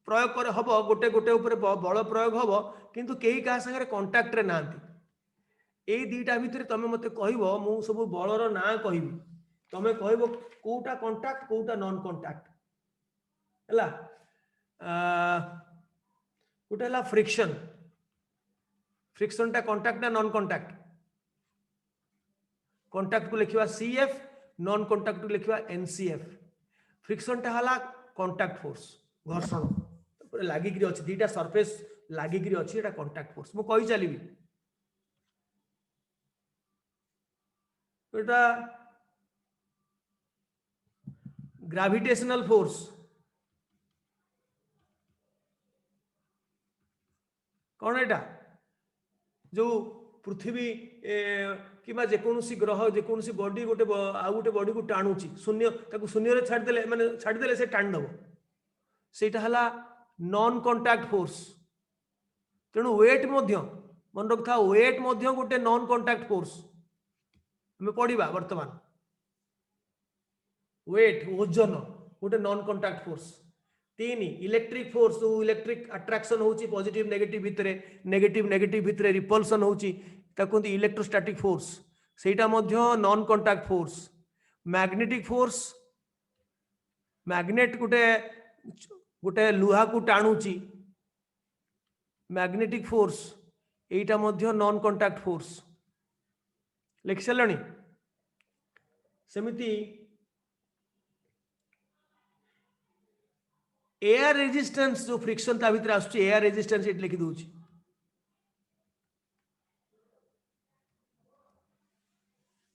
प्रयोग करे हबो गोटे गोटे ऊपर बल प्रयोग हबो किंतु केही का संगे कांटेक्ट रे नांती ए दीटा भितरे तमे मते कहिबो मु सब बलर ना कहिबी तमे कहिबो कोटा कांटेक्ट कोटा नॉन कांटेक्ट हला गोटे हला फ्रिक्शन फ्रिक्शन टा कांटेक्ट ना नॉन कांटेक्ट कांटेक्ट को लिखिबा सीएफ नॉन कांटेक्ट को लिखिबा एनसीएफ फ्रिक्शन टा हला कांटेक्ट फोर्स घर्षण लागी करी अछि दीटा सरफेस लागी करी अछि एटा कांटेक्ट फोर्स मु कहि चलीबी एटा ग्रेविटेशनल फोर्स कौन एटा जो पृथ्वी किबा जेकोसी ग्रह जेकोसी बॉडी गोटे आ गोटे बॉडी को टाणुची शून्य ताकू शून्य रे छाड़ देले माने छाड़ देले से टाण दबो सेटा हला नॉन कांटेक्ट फोर्स तेणु वेट मध्य मन रखता वेट मध्य गोटे नॉन कांटेक्ट फोर्स हमें पढ़िबा वर्तमान वेट ओजन गोटे नॉन कांटेक्ट फोर्स तीन इलेक्ट्रिक फोर्स जो इलेक्ट्रिक अट्रैक्शन होची पॉजिटिव नेगेटिव भितरे नेगेटिव भितरे रिपल्सन होची ताको इलेक्ट्रोस्टैटिक फोर्स सेटा मध्य non contact force magnetic force magnet गोटे गोटे लुहा को टाणुची मैग्नेटिक फोर्स एटा मध्य नॉन कांटेक्ट फोर्स लिखि सारणी सेमिति एयर रेजिस्टेंस जो फ्रिक्शन ता भीतर आसुची एयर रेजिस्टेंस एट लिखि दूची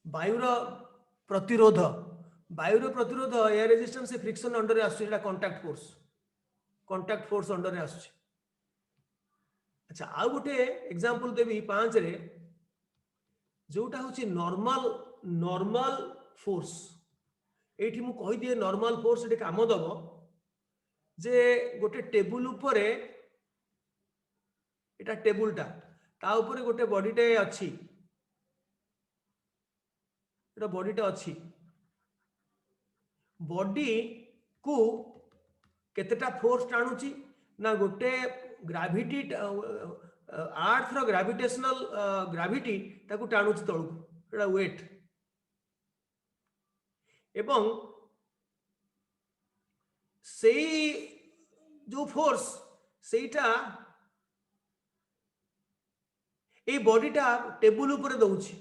वायुर प्रतिरोध एयर रेजिस्टेंस से फ्रिक्शन अंडर आसुची एटा कांटेक्ट फोर्स अंडर आसुची अच्छा आ गोटे एग्जांपल देबी 5 रे जोटा होची नॉर्मल फोर्स एठी मु कहि दिए नॉर्मल फोर्स एटे काम दबो जे गोटे टेबुल उपरे एटा टेबुलटा ता उपरे गोटे बॉडीटे अछि एटा बॉडीटे अछि बॉडी को केतेटा फोर्स टाणुची ना गोटे ग्रेविटी अर्थ रो ग्रेविटेशनल ग्रेविटी ताकू टाणुची तळू एटा वेट एवं सेई जो फोर्स सेटा ए बॉडीटा टेबुल ऊपर दउची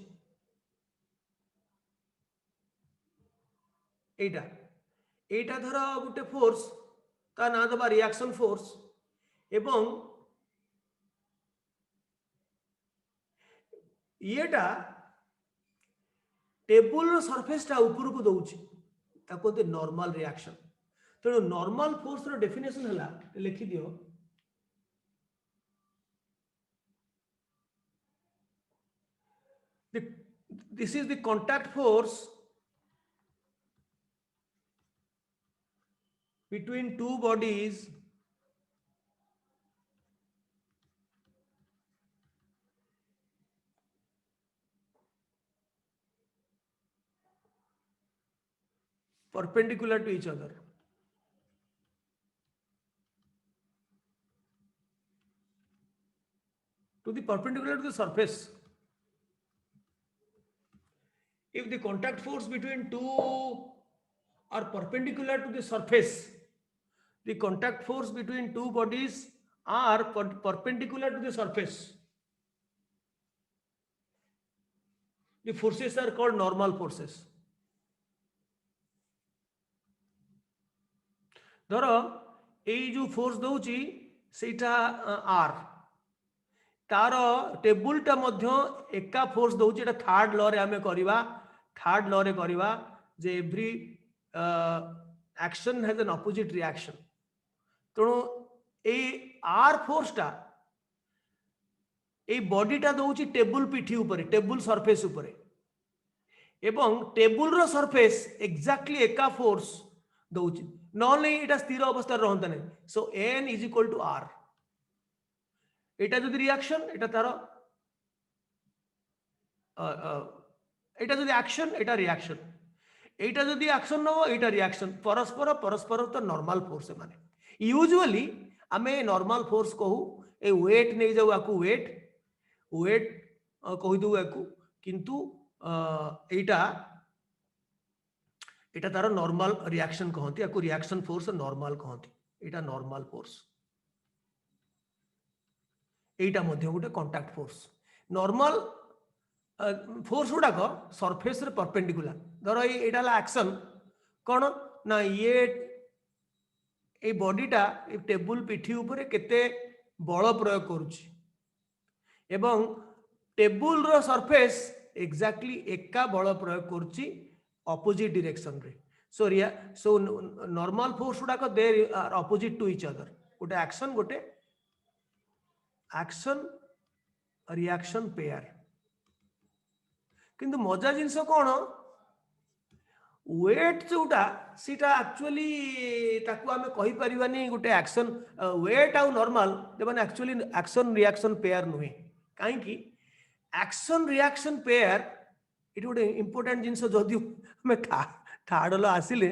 एटा धर गोटे फोर्स ता ना दबा रिएक्शन फोर्स एवं येटा टेबुल रो सरफेस टा ऊपर को दउची ताको दे नॉर्मल रिएक्शन तो नॉर्मल फोर्स रो डेफिनेशन हला लिखि दियो this is the contact force between two bodies perpendicular to each other to the perpendicular to the surface if the contact force between two are perpendicular to the surface the contact force between two bodies are perpendicular to the surface the forces are called normal forces धर ए जो force दउची सेटा are तार table टा मध्य एका force दउची एटा third law रे हमें करिवा जे every action has an opposite reaction तेणु ए आर फोर्स टा ए बॉडी टा दउची टेबुल पिठी ऊपर टेबुल सरफेस ऊपर एवं टेबुल रो सरफेस एग्जैक्टली एका फोर्स दउची नॉन एटा स्थिर अवस्था रहंता नै so N is equal to R एटा जदि रिएक्शन एटा तार एटा जदि एक्शन एटा रिएक्शन एटा जदि एक्शन न एटा रिएक्शन परस्पर तो नॉर्मल फोर्स माने यूजुअली आमे नॉर्मल फोर्स कहू ए वेट नै जाऊ आकू वेट कहि दउ आकू किंतु एटा एटा तार नॉर्मल रिएक्शन कहंती आकू रिएक्शन फोर्स नॉर्मल कहंती एटा नॉर्मल फोर्स एटा मध्य गोटे कांटेक्ट फोर्स नॉर्मल फोर्स गुडाक सरफेस रे परपेंडिकुलर धर एटा ला एक्शन कोन ना ये ए बॉडीटा ए टेबुल पिठी ऊपर केते बल प्रयोग करूची एवं टेबुल रो सरफेस एग्जैक्टली एका बल प्रयोग करूची ऑपोजिट डायरेक्शन रे सो नॉर्मल फोर्स गुडाक they are opposite to each other गोटे एक्शन रिएक्शन पेयर किंतु मजा जिनस कौन वेट जोटा सीटा एक्चुअली ताकू आमे कहि परिबानी गोटे एक्शन वेट आउ नॉर्मल देबन एक्चुअली एक्शन रिएक्शन पेयर नुहे काहे कि एक्शन रिएक्शन पेयर इट गोटे इंपोर्टेंट जिनस जदि हमें थर्ड लो आसिले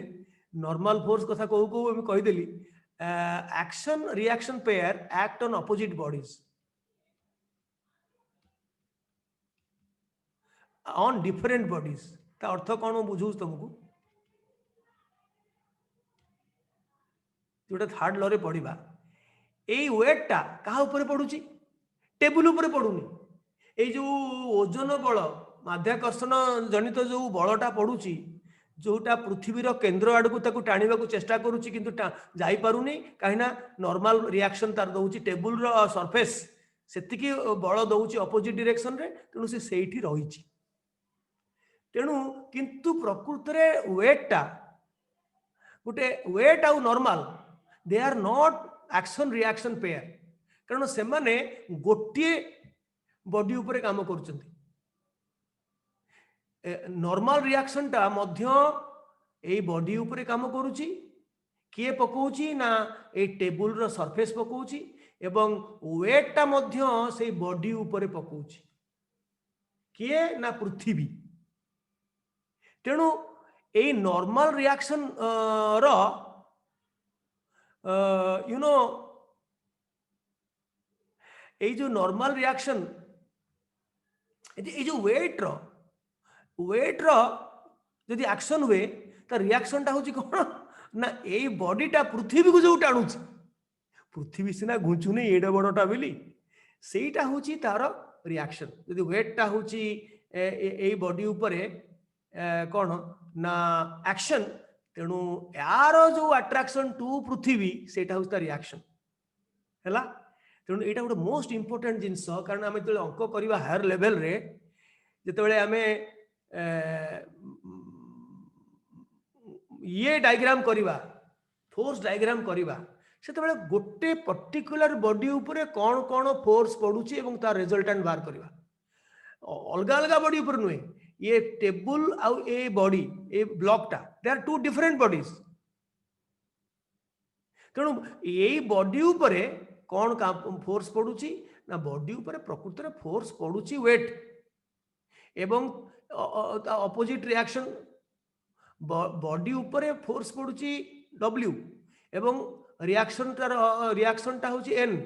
नॉर्मल फोर्स कथा कहू कहू हमें कहि देली action reaction pair act on opposite bodies on different bodies ता अर्थ कौन मु बुझू तुमको जोटा थर्ड लॉ रे पढ़िबा एई वेट टा कहा ऊपर पडुची टेबल ऊपर पडुनी एई जो ओजन बल माध्याकर्षण जनित जो बलटा पडुची जोटा पृथ्वीर केन्द्र आड़ को टाणीबा को चेष्टा करूची किंतु जाई पारुनी कहीं नॉर्मल रिएक्शन तार दउची टेबल रो सरफेस सेतिकी बल दउची अपोजिट डायरेक्शन रे तेणु से सेठी रहिची तेणु किंतु प्रकृत रे वेट टा गोटे वेट आउ normal they are not action reaction pair कारण से माने गोटे बॉडी ऊपर काम करुचंती नॉर्मल रिएक्शन टा मध्य ए बॉडी ऊपर काम करुची किए पकाउची ना ए टेबल रो सरफेस पकाउची एवं वेट टा मध्य से बॉडी ऊपर पकाउची किए ना पृथ्वी तेणु ए नॉर्मल रिएक्शन रो यू नो ए जो नॉर्मल रिएक्शन ए जो वेट रो जदि एक्शन हुए तो रिएक्शन टा होची कोन ना ए बॉडी टा पृथ्वी को जो टाणुची पृथ्वी सिना घुंचु नहीं एडा बड़टा बोली सेटा होची तार रिएक्शन जदि वेट टा होची ए बॉडी ऊपर कौन ना एक्शन तेणु यार जो अट्रैक्शन टू पृथ्वी सेटा होता रिएक्शन हैला तेणु एटा गोटे मोस्ट इंपोर्टेंट जिनस कारण आम जो अंक करवा हायर लेवल रे जिते आम ये डायग्राम करवा फोर्स डायग्राम करवा से गोटे पर्टिकुलर बॉडी ऊपर कौन कौन फोर्स पड़ुची एवं तार रिजल्टेंट बाहर करवा अलग अलग बॉडी ऊपर नुहे ये टेबल आउ ए बॉडी ए ब्लॉक टा they are two different bodies तेणु यही बॉडी ऊपर कौन फोर्स पड़ुची ना बॉडी ऊपर प्रकृत रे फोर्स पड़ुची वेट एवं अपोजिट रिएक्शन बॉडी ऊपर फोर्स पड़ुची डब्ल्यू एवं रिएक्शन टा होची एन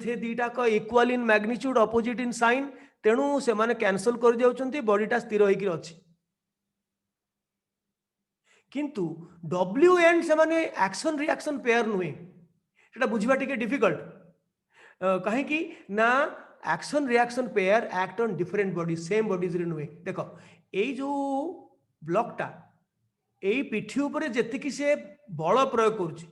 थे दीटा का equal in magnitude opposite in sign तेणु से माने कैंसल कर जाउछंती बॉडीटा स्थिर होइकी अछि किंतु डब्ल्यू एंड से माने एक्शन रिएक्शन पेयर नुहे सेटा बुझिबा टिके डिफिकल्ट कहीं कि ना action reaction pair act on different body same bodies रे नुहे देखो एई जो ब्लॉकटा एई पिठी ऊपर जेतिकी से बल प्रयोग करूची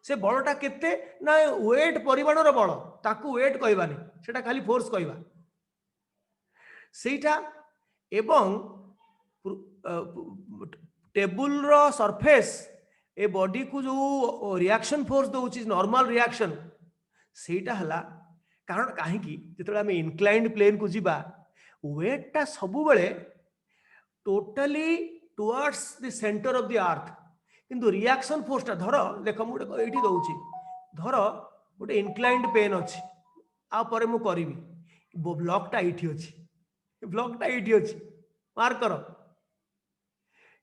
से बलटा केते ना वेट परिमाणर बल ताकू वेट कहबानी सेटा खाली फोर्स कहबा सेटा एवं टेबल रो सरफेस ए बॉडी को जो रिएक्शन फोर्स दउची नॉर्मल रिएक्शन सेटा हला कारण काहे कि जेतले हम इंक्लाइंड प्लेन को जीबा वेट टा सब बेले totally towards the centre of the earth किंतु रिएक्शन फोर्स टा धर देख मुझे एठी दउची धर गोटे इंक्लाइंड प्लेन अछि आ परे मु करबी ब्लॉक टा एठी अछि ब्लॉक टा एठी अछि मार्क करो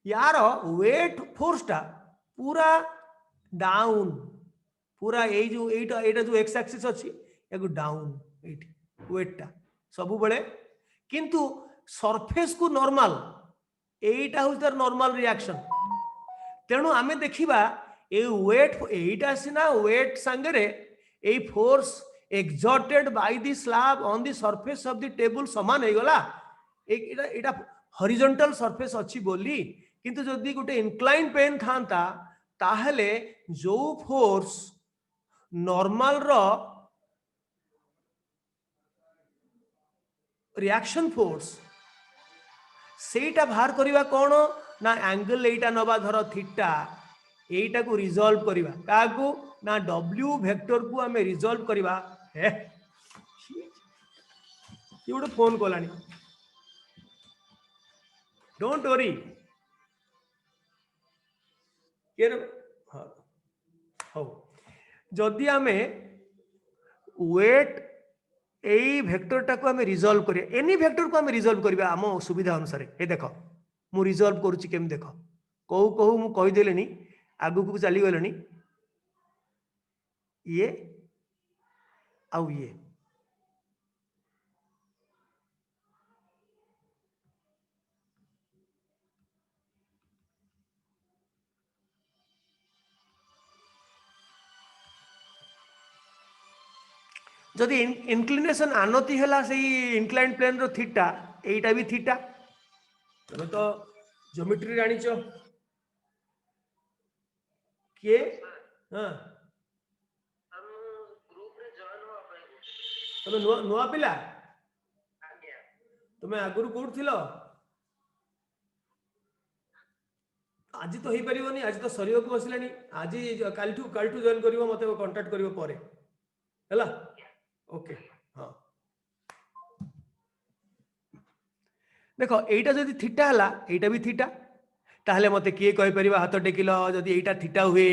यार वेट फोर्स टा पूरा डाउन पूरा ए जो एटा जो एक्स एक्सिस अछि एगो डाउन एठी वेट टा सब बेले किंतु सरफेस को नॉर्मल एटा हो तार नॉर्मल रिएक्शन तेणु आमे देखिबा ए वेट एटा सिना वेट संगरे a force exerted by the slab on the surface of the table समान है गला एटा हॉरिजॉन्टल सरफेस अछि बोली किंतु जदि गोटे इंक्लाइन प्लेन थांता ताहले जो फोर्स नॉर्मल रो रिएक्शन फोर्स सेटा बाहर करिवा कोन ना एंगल एटा नबा धर थीटा एटा को रिजॉल्व करिवा काकू ना डब्ल्यू वेक्टर को हमें रिजॉल्व करिवा है ये गोटे फोन कलानी डोंट वरी हाँ जदि आमे वेट एई वेक्टर टाको आमे रिजॉल्व करिया एनी वेक्टर को आमे रिजॉल्व करिया आम सुविधा अनुसार ए देखो मु रिजॉल्व करूची केम देखो कहू कहू मु कहि देलेनी आगु को चली गलेनी ये आउ ये जदि इनक्लिनेशन आनति है से इनक्लाइन प्लेन रो थीटा एटा भी थीटा तबे तो ज्योमेट्री जानिच किए हाँ तबे नुआ पिला तुम आगुरी कौट थिलो आज तो हो पारिबनी आज तो सरियो को बसलानी आज कालठू जॉइन करिवो मते कांटेक्ट करिवो परे हैला ओके हाँ देखो एटा जदि थीटा हला एटा भी थीटा ताहले मते किए कहि परिबा हाथ टेकिलो जदि एटा थीटा हुए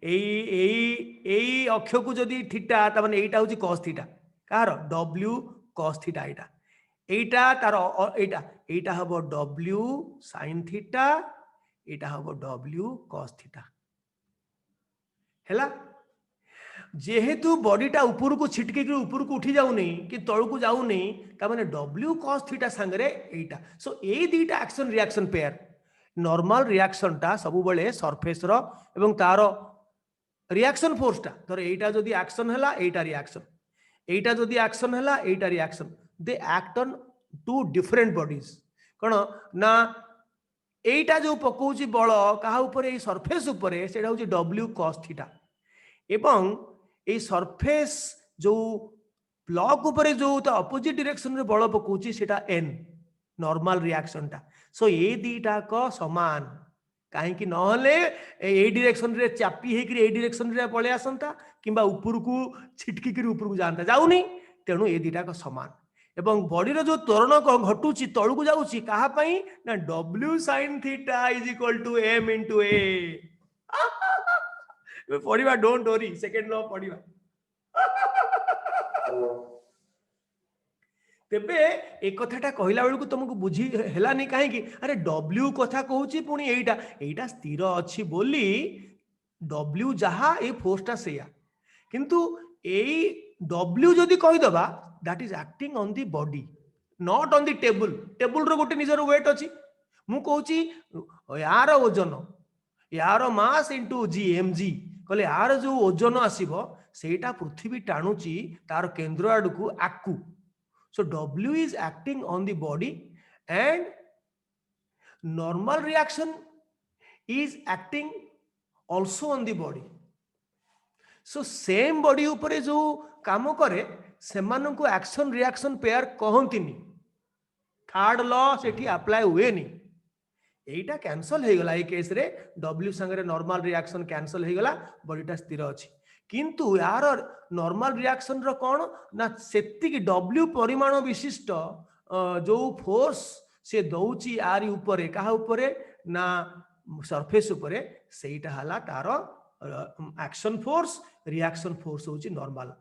एई अक्ष को जदि थीटा त माने एटा होची cos theta car w cos theta एटा तार एटा हबो w sin थीटा एटा हबो w cos थीटा हैला जेहेतु बॉडीटा ऊपर को छिटके ऊपर को उठी जाऊनी कि तल को जाऊनी ता माने w cos थीटा संगरे एटा सो ए दीटा action reaction pair normal reaction टा सब बेले सरफेस रो एवं तार रिएक्शन फोर्स टा धर एटा जदी एक्शन हला एटा जदी एक्शन हला एटा reaction they act on two different bodies कोन ना एटा जो पकोची बल कहा ऊपर ए सरफेस ऊपर सेटा होची w cos थीटा एवं ए सरफेस जो ब्लॉक ऊपर जो अपोजिट डायरेक्शन रे बल पकोची सेटा n नॉर्मल रिएक्शन टा सो ए दीटा को समान कहीं कि नहले ए डायरेक्शन रे चापी हे कि ए डायरेक्शन रे पळे आसंता किंबा ऊपर को छिटकी कि ऊपर को जानता जाउनी तेणु ए दीटा को समान एवं बॉडी रो जो त्वरण घटुची तळु को जाउची कहा पई ना w sin theta is equal to m into a पढ़िबा डोंट वरी सेकंड लॉ पढ़िबा तेबे एक कथाटा कहला बेलू तुमको बुझी हेलानी कहीं अरे w कथा कहूची पुणी एटा स्थिर अच्छी बोली w जहा ए फोर्सटा सेया किंतु एई w जदि कहिदबा that is acting on the body not on the table रो गोटे निजर वेट अछि मु कहूची यार ओजन यार मास इनटू जी mg कहले यार जो ओजन आसीबो सेटा पृथ्वी टाणुची तार केंद्र आडकू आकू so w is acting on the body and normal reaction is acting also on the body so same body ऊपर जो काम करे सेमान को एक्शन रिएक्शन पेयर कहंतिनी थर्ड लॉ सेठी अप्लाई हुए नी एटा कैंसल हो गला ए केस रे w संगे नॉर्मल रिएक्शन कैंसल हो गला बॉडीटा स्थिर अछि किंतु यार नॉर्मल रिएक्शन रो कोन ना सेति कि w परिमाण विशिष्ट जो फोर्स से दउची आर ऊपर कहा ऊपर ना सरफेस ऊपर सेटा हला तार एक्शन फोर्स रिएक्शन फोर्स होची नॉर्मल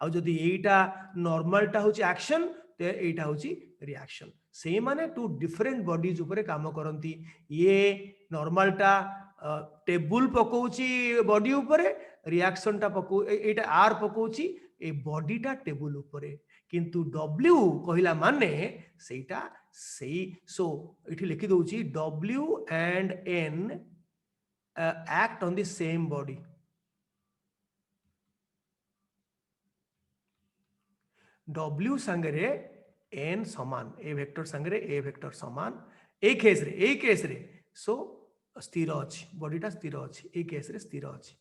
आ जदी एटा नॉर्मलटा होची एक्शन ते एटा होची रिएक्शन से माने टू डिफरेंट बॉडीज ऊपर काम करंती ये नॉर्मलटा टेबल पकोची बॉडी ऊपर रिएक्शन टा पको एटा आर पकोची ए बॉडीटा टेबल ऊपर किंतु w कहिला माने सेटा सेई सो एठी लिखि दोची w and n act on the same body w संगरे n समान ए वेक्टर संगरे ए वेक्टर समान ए केस रे सो स्थिर अछि बॉडीटा स्थिर अछि ए केस रे स्थिर अछि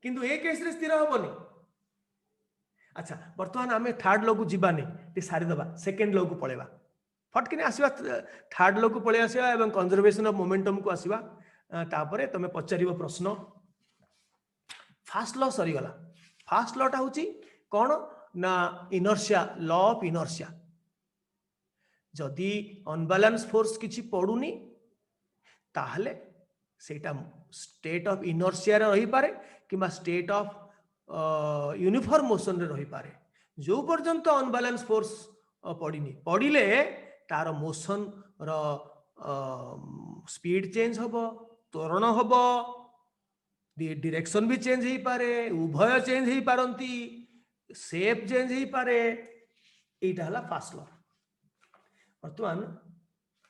किंतु ए केस रे स्थिर होबनी अच्छा वर्तमान आमे थर्ड लॉ को जीवानी टी सारी दबा सेकंड लॉ को पळेबा फटकिने आसीबा थर्ड लॉ को पळे आसीबा एवं कंजर्वेशन ऑफ मोमेंटम को आसीबा तापरे तमे पचारिबो प्रश्न फर्स्ट लॉ सरी गला फर्स्ट लॉ टा होची कोन ना इनर्शिया लॉ ऑफ इनर्शिया जदी अनबैलेंस फोर्स किछि पडुनी ताहले सेटा स्टेट ऑफ इनर्शिया रे रही पारे किबा स्टेट ऑफ यूनिफॉर्म मोशन रे रही पारे जो पर्यंत अनबैलेंस फोर्स पड़ीनी पड़िले तार मोशन रो स्पीड चेंज हबो त्वरण हबो डायरेक्शन भी चेंज हो पारे, उभय चेंज हो पारंती, शेप चेंज हो पारे। एटा हला फर्स्ट लॉ। वर्तमान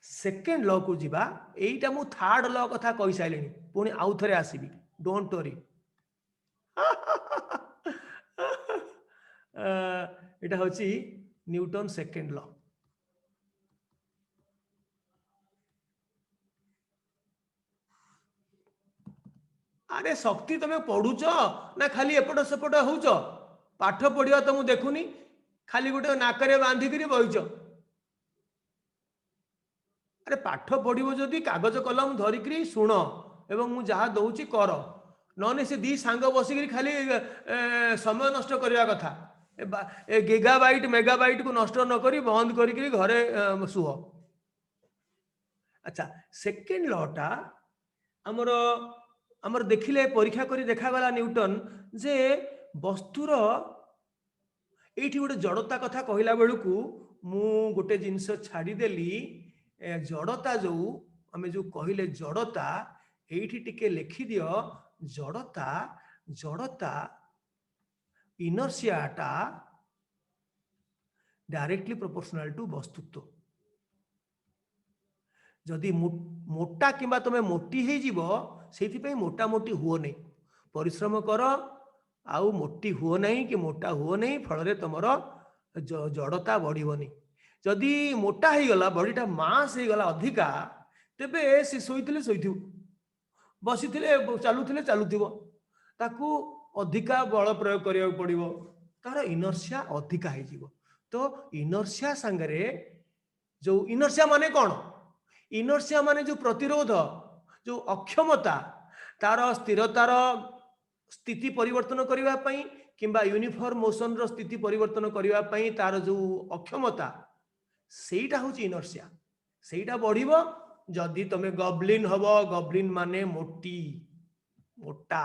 सेकेंड लॉ को जीवा। एटा मु थर्ड लॉ कथा कहि साइलेनी, पुणी आउ थरे आसीबी, डोंट वरी। एटा होची न्यूटन सेकेंड लॉ। अरे शक्ति तुम पढ़ुच ना खाली एपट सेपट होच? पाठ पढ़िया तो मुझे देखुनी, खाली गोटे नाकरे बांधिकी बहीच। अरे पाठ पढ़ो जदि कागज कलम धरिकी शुण एवं मु जहाँ दौची कर, नने से दी सांग बसिक खाली समय नष्ट करने कथा। गीगाबाइट मेगाबाइट को नष्ट न करी बंद करी घरे सुह। अच्छा सेकेंड लॉटा आमर आमर देखिले परीक्षा करी देखागला न्यूटन जे वस्तुर एठी गोटे जड़ता कथा कहला बेलू मु गोटे जिनस छाड़देली। जड़ता जो आम जो कहले जड़ता एठी टिके लिखि दियो। जड़ता जड़ता इनर्शियाटा डायरेक्टली प्रोपोर्शनल टू वस्तुत्व। जदि मोटा किंबा तुम मोटी से मोटा मोटी हुओ नहीं, परिश्रम कर आउ मोटी हुओ नहीं कि मोटा हुओ नहीं, फल तुम जड़ता बढ़नी। जदि मोटा हो गला बॉडीटा मास हो गला अधिका, तेबे सी शोइथिले शोइथिबो, बसिथिले चालुथिले चालुथिबो, ताकू अधिका बल प्रयोग करिया पड़िबो, तार इनर्शिया अधिका हो जिवो। तो इनर्शिया संगरे जो इनर्शिया माने कौन? इनर्शिया माने जो प्रतिरोध, जो अक्षमता, तार स्थिरतार स्थिति परिवर्तन करिवा पई किंबा यूनिफॉर्म मोशन रो स्थिति परिवर्तन करिवा पई तार जो अक्षमता, सेटा होची इनर्शिया। सेटा बढ़िबो जदि तमे गब्लिन हबो। गब्लिन माने मोटी मोटा।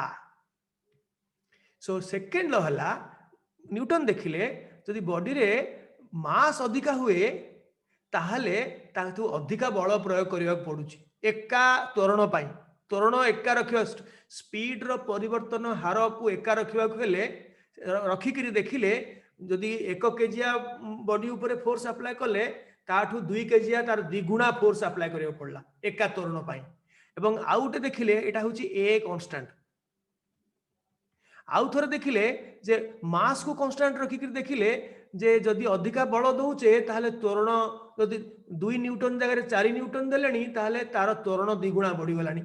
सो सेकेंड लॉ हला न्यूटन देखिले जदि बॉडी रे मास अधिका हुए ताहले ताकू अधिका बल प्रयोग करिया पड़ुची एका त्वरण पाई। त्वरण एका रखिया, स्पीड रो परिवर्तन हार को एका रखिया हेले रखिक देखिले जदि 1 केजिया बॉडी ऊपर फोर्स अप्लाई कले ताठू 2 केजिया तार द्विगुणा फोर्स अप्लाई करिया पड़ला एका त्वरण पाई। एवं आउटे देखिले एटा होची ए कांस्टेंट। आउ थरे देखिले जे मास को कांस्टेंट रखिक देखिले जे जदि अधिका बल दउचे ताहले त्वरण जदि 2 न्यूटन जगह 4 न्यूटन देलेनी ताहले तार त्वरण द्विगुणा बढ़ी गलानी।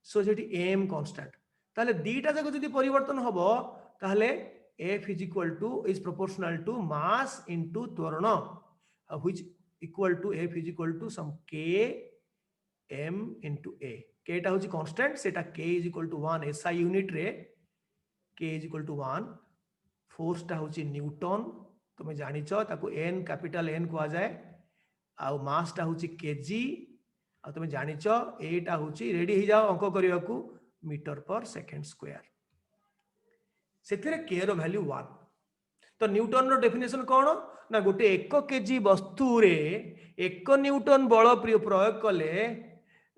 सो जेटी एम कांस्टेंट, ताहले दीटा जगह जदि परिवर्तन हबो ताहले F is proportional to mass into त्वरण, which equal to F is equal to some K M into A. K टा होची कांस्टेंट, सेटा K is equal to 1 SI unit रे K is equal to 1। Force टा होची Newton, तुम जानिच ताको N capital N को आ जाए। आउ मास टा होची केजी, आ तुम जानिच एटा होची, रेडी हो जाओ अंक करिया को metre per second square. सेथिरे K रो वैल्यू 1। तो न्यूटन रो डेफिनेशन कौन ना, गोटे 1 केजी वस्तु रे 1 न्यूटन बल प्रयोग कले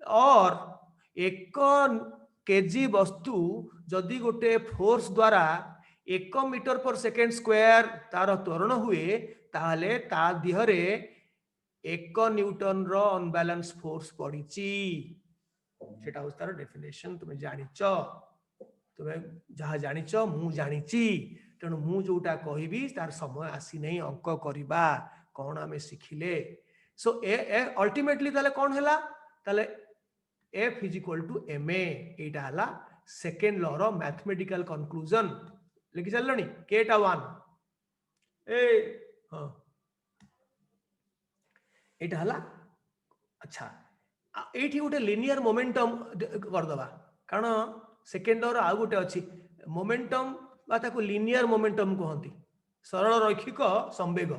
और 1 केजी वस्तु जदि गोटे फोर्स द्वारा 1 मीटर पर सेकेंड स्क्वायर तार त्वरण हुए ताहले ता दिहरे 1 न्यूटन रो अनबैलेंस फोर्स पड़ीची। सेटा हो तार डेफिनेशन। तुम जानिच, तुम जहाँ जानिच मु जानिची, तेणु मु जोटा कहबी तार समय आसी नहीं अंक करिबा कौन आमे सिखिले। सो ए अल्टीमेटली ताले कौन हैला, ताले F is equal to ma। एटा हला सेकेंड लॉ रो मैथमेटिकल कंक्लूजन। लिखि चलनी K टा 1 ए हां एटा हला। अच्छा एठी गोटे लिनियर मोमेंटम कर दबा, कारण सेकेंड लॉ रो आ गोटे अछि मोमेंटम बा ताको लिनियर मोमेंटम कहंती, सरल रैखिक संवेग।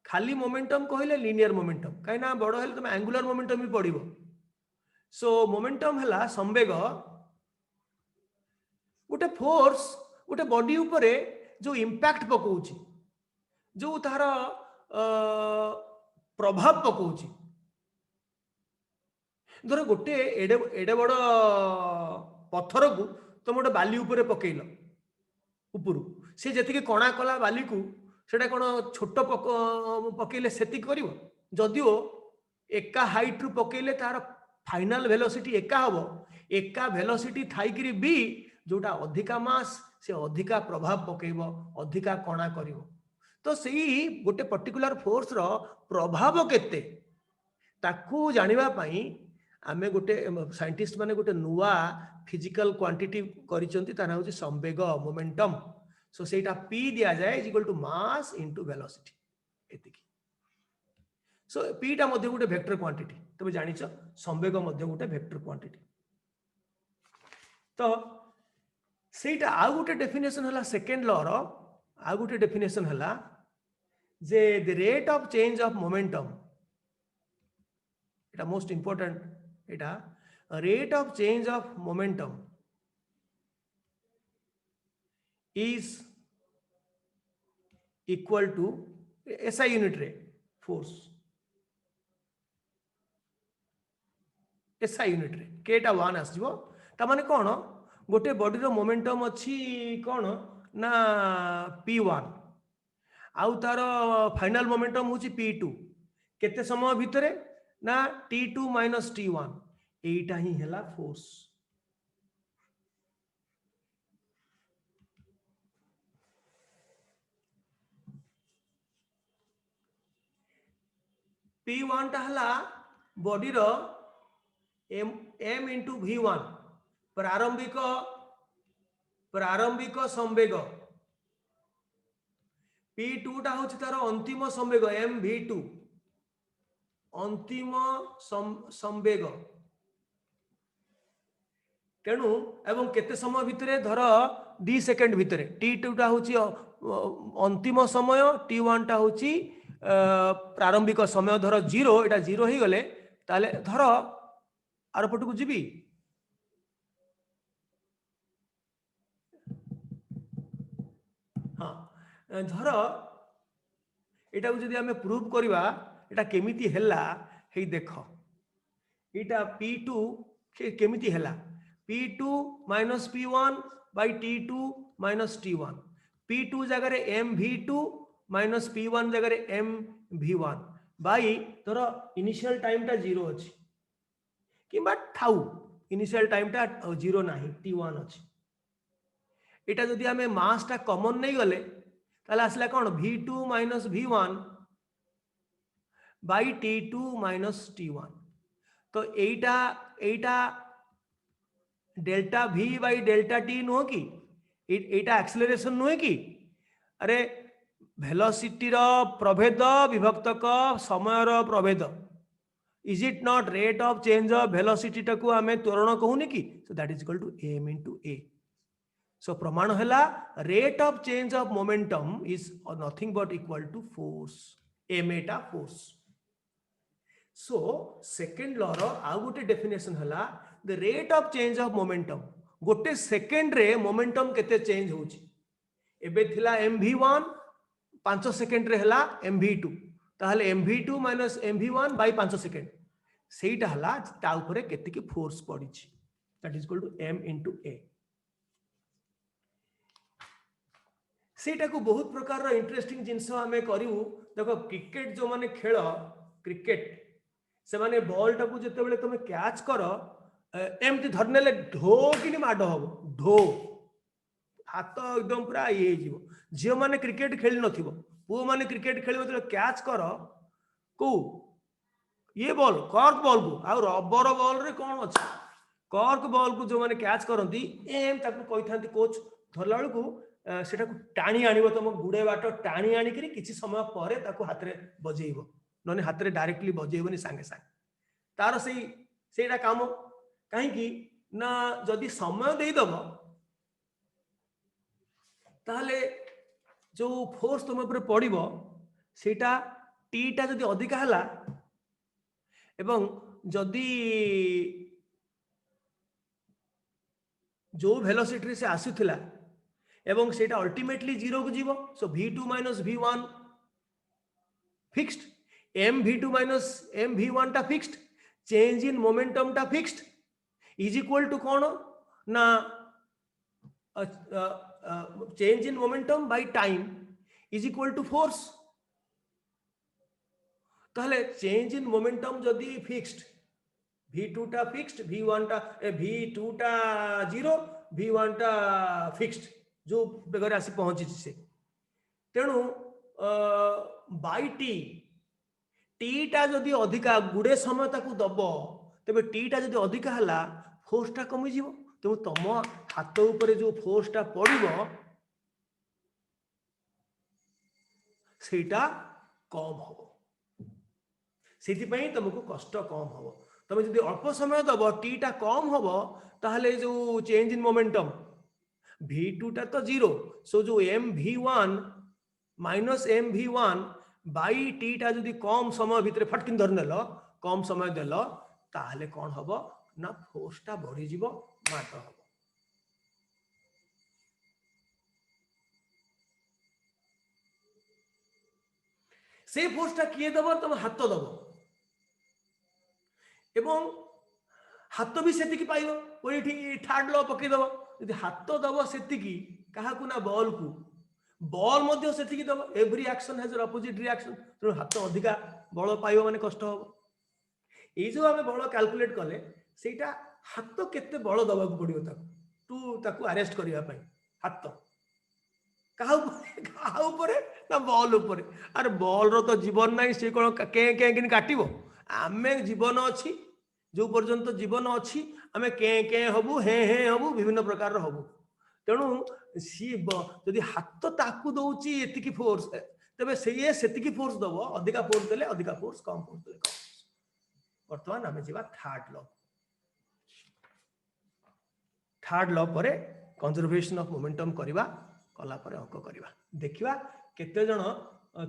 खाली मोमेंटम कहले लिनियर मोमेंटम, कहीं बड़ हेले तुम एंगुलर मोमेंटम भी पड़िबो। सो मोमेंटम हला संवेग, गोटे फोर्स गोटे बॉडी उपरे जो इंपैक्ट पकाउची, जो तार प्रभाव पकाउची। धर गोटे एडे बड़ पत्थर को तुम गोटे बाली उपरे पकेल उपरू से जी कणा कला बाली को सेटा कौन छोट पकेले से कर जदिओ एका हाइट रू पकेले तार फाइनाल वेलोसिटी एका हम एका वेलोसिटी थाइकरी भी जोटा अधिका मास से अधिका प्रभाव पकेब अधिका कणा कर तो सही गोटे पर्टिकुलर फोर्स रो प्रभाव केते ताकू जानिबा पई आमे गोटे साइंटिस्ट माने गोटे नुआ फिजिकल क्वांटिटी करिसंती ताना होची संवेग मोमेंटम सो सेटा p दिया जाए is equal to mass into velocity एतिकी सो p टा मध्ये गोटे वेक्टर क्वांटिटी तबे जानिछ संवेग मध्ये गोटे वेक्टर क्वांटिटी तो सेटा आ गोटे डेफिनेशन हला सेकंड लॉ रो आ गोटे डेफिनेशन हला जे the rate of change of momentum इटा मोस्ट इंपोर्टेंट इटा rate of change of momentum is equal to SI unit रे force SI unit रे केटा 1 आसजिवो ता माने कोन गोटे बॉडी रो मोमेंटम अछि कोन ना P1 आउ तार फाइनल मोमेंटम होची P2 केते समय भितरे ना T2 - T1 एटा ही हला फोर्स P1 टा हला बॉडी रो m into V1 प्रारंभिक संवेग P2 टा होची तार अंतिम संवेग mv2 अंतिम संवेग तेणु एवं केते समय भितरे धर d सेकंड भितरे t2 टा होची अंतिम समय t1 टा होची प्रारंभिक समय धर 0 एटा 0 ही गले ताले धर आरपट को जीवी हाँ धर एटा को जदि आमे प्रूव करबा एटा केमिति हैला हे देख एटा P2 केमिति हैला P2 - P1 by T2 - T1 P2 जगह रे mv2 - P1 जगह रे mv1 बाई तोर इनिशियल टाइम टा 0 अछि किबा थाउ इनिशियल टाइम टा 0 नाही T1 अछि एटा जदि हमें मास टा कॉमन नहीं गले ताले आसला कोन v2 - v1 by T2 - T1 तो एटा delta v by delta t नो कि एटा एक्सेलरेशन नुहे कि अरे वेलोसिटी रो प्रभेद विभक्तक समय रो प्रभेद is it not rate of change of velocity टाकू आमे त्वरण कहूनी कि so that is equal to m into a so प्रमाण हला rate of change of momentum is nothing but equal to force m एटा फोर्स सो सेकंड लॉ रो आ गोटे डेफिनेशन हला the rate of change of momentum गोटे second रे मोमेंटम केते चेंज होची एबे थिला mv1 5 सेकंड रे हला mv2 ताहले mv2 - mv1 by 5 सेकंड सेटा हला ता ऊपर केते की फोर्स पड़ी छी that is equal to m into a सेटा को बहुत प्रकार रो इंटरेस्टिंग जिंस हमें करिवु देखो क्रिकेट जो माने खेल क्रिकेट से माने बॉल टाकू जते बेले तुम कैच करो एमती धरनेले ढो कि माड हम ढो हाथ एकदम पूरा ये जीव झील मैंने क्रिकेट खेल नथिबो पुओ माने क्रिकेट खेल कैच कर को ये बॉल कॉर्क बॉल को आ रबर बॉल रे कौन अच्छे कॉर्क बॉल को जो माने कैच करती एम ताकू कही था कोच धरला बेलू सेटा को टाणी आनिबो तुम गुड़े बाट टाणी आनिकरी किछि समय पर ताकू हाथ रे बजेइबो नने हाथ रे डायरेक्टली बजेइबोनी संगे संगे तार सेटा काम कहीं ना जदि समय दे दब ताहले जो फोर्स तुम ऊपर पड़िबो सेटा टी टा जदि अधिका हला एवं जदि जो वेलोसिटी से आसुथिला एवं सेटा अल्टीमेटली 0 को जीवो सो v2 - v1 fixed mv2 - mv1 टा फिक्स्ड चेंज इन मोमेंटम टा फिक्स्ड इज इक्वल टू कौन ना change in momentum by time is equal to force. ताहले चेंज इन मोमेंटम जदि फिक्स्ड v2 टा फिक्स्ड v1 टा v2 टा 0 v1 टा फिक्स्ड जो बेगर आसी पहुंची से तेणु बाय टी टा जदि अधिका गुड़े समय ताकू दब तेबे टी टा जदि अधिका हला फोर्स टा कमी जीवो तेणु तुम हाथ उपरे जो फोर्स टा पड़िबो सेटा कम हो से तुमको कष्ट कम हम तुम जब अल्प समय दब टी टा कम हम ताहले जो चेंज इन मोमेंटम v2 टा तो 0 सो जो mv1 minus mv1 by T टा जदि कम समय भितर फटकिन धरनेल कम समय देल ताहले कौन हम ना फोर्स टा बढ़ी जीवो माट हम से फोर्स टा किए दब तुम हाथ दब एवं हाथ भी से पाइब थर्ड लॉ पकईदब यदि हाथ दब से क्या ना बॉल को बॉल से दब every action has opposite reaction तेणु हाथ अधिका बल पाइब माने कष्ट हम ये जो आम बल कैलकुलेट कले सेटा हाथ केते बल दबा पड़ो ताकू अरेस्ट करने हाथ ना बॉल उपरे अरे बॉल रो तो जीवन ना सी कौन के काटो आम जीवन अच्छी जो पर्यंत जीवन अच्छी आम के हबू हे हबू विभिन्न प्रकार हबू तेणु सी जदि हाथ ताकू दौची एतिकी फोर्स तेबे से फोर्स दब अधिका फोर्स देले अधिका फोर्स कम फोर्स देले कम फोर्स। वर्तमान आम जा थर्ड लॉ पर कंजर्वेशन ऑफ मोमेंटम करवा कला पर अंक करवा देखिवा केते जण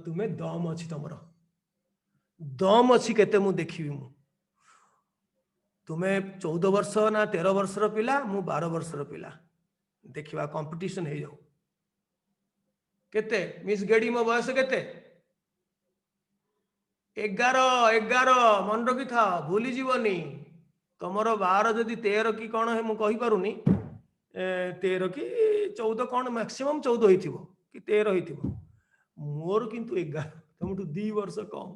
तुमे दम अछि तमरो दम अछि केते मु देखिबी मु तुम्हें 14 वर्ष ना 13 वर्षर पिला मु 12 वर्षर पिला देखिवा कंपटीशन हो जाऊ केते मिस गेडी मो बयस केते 11 मन रखी था भूली जीवनी तुमर 12 जदि 13 की कौन है मु कहि पारुनी 13 की 14 कौन मैक्सिमम 14 होइथिबो कि 13 होइथिबो मोर किंतु 11 तुमठू 2 वर्ष कम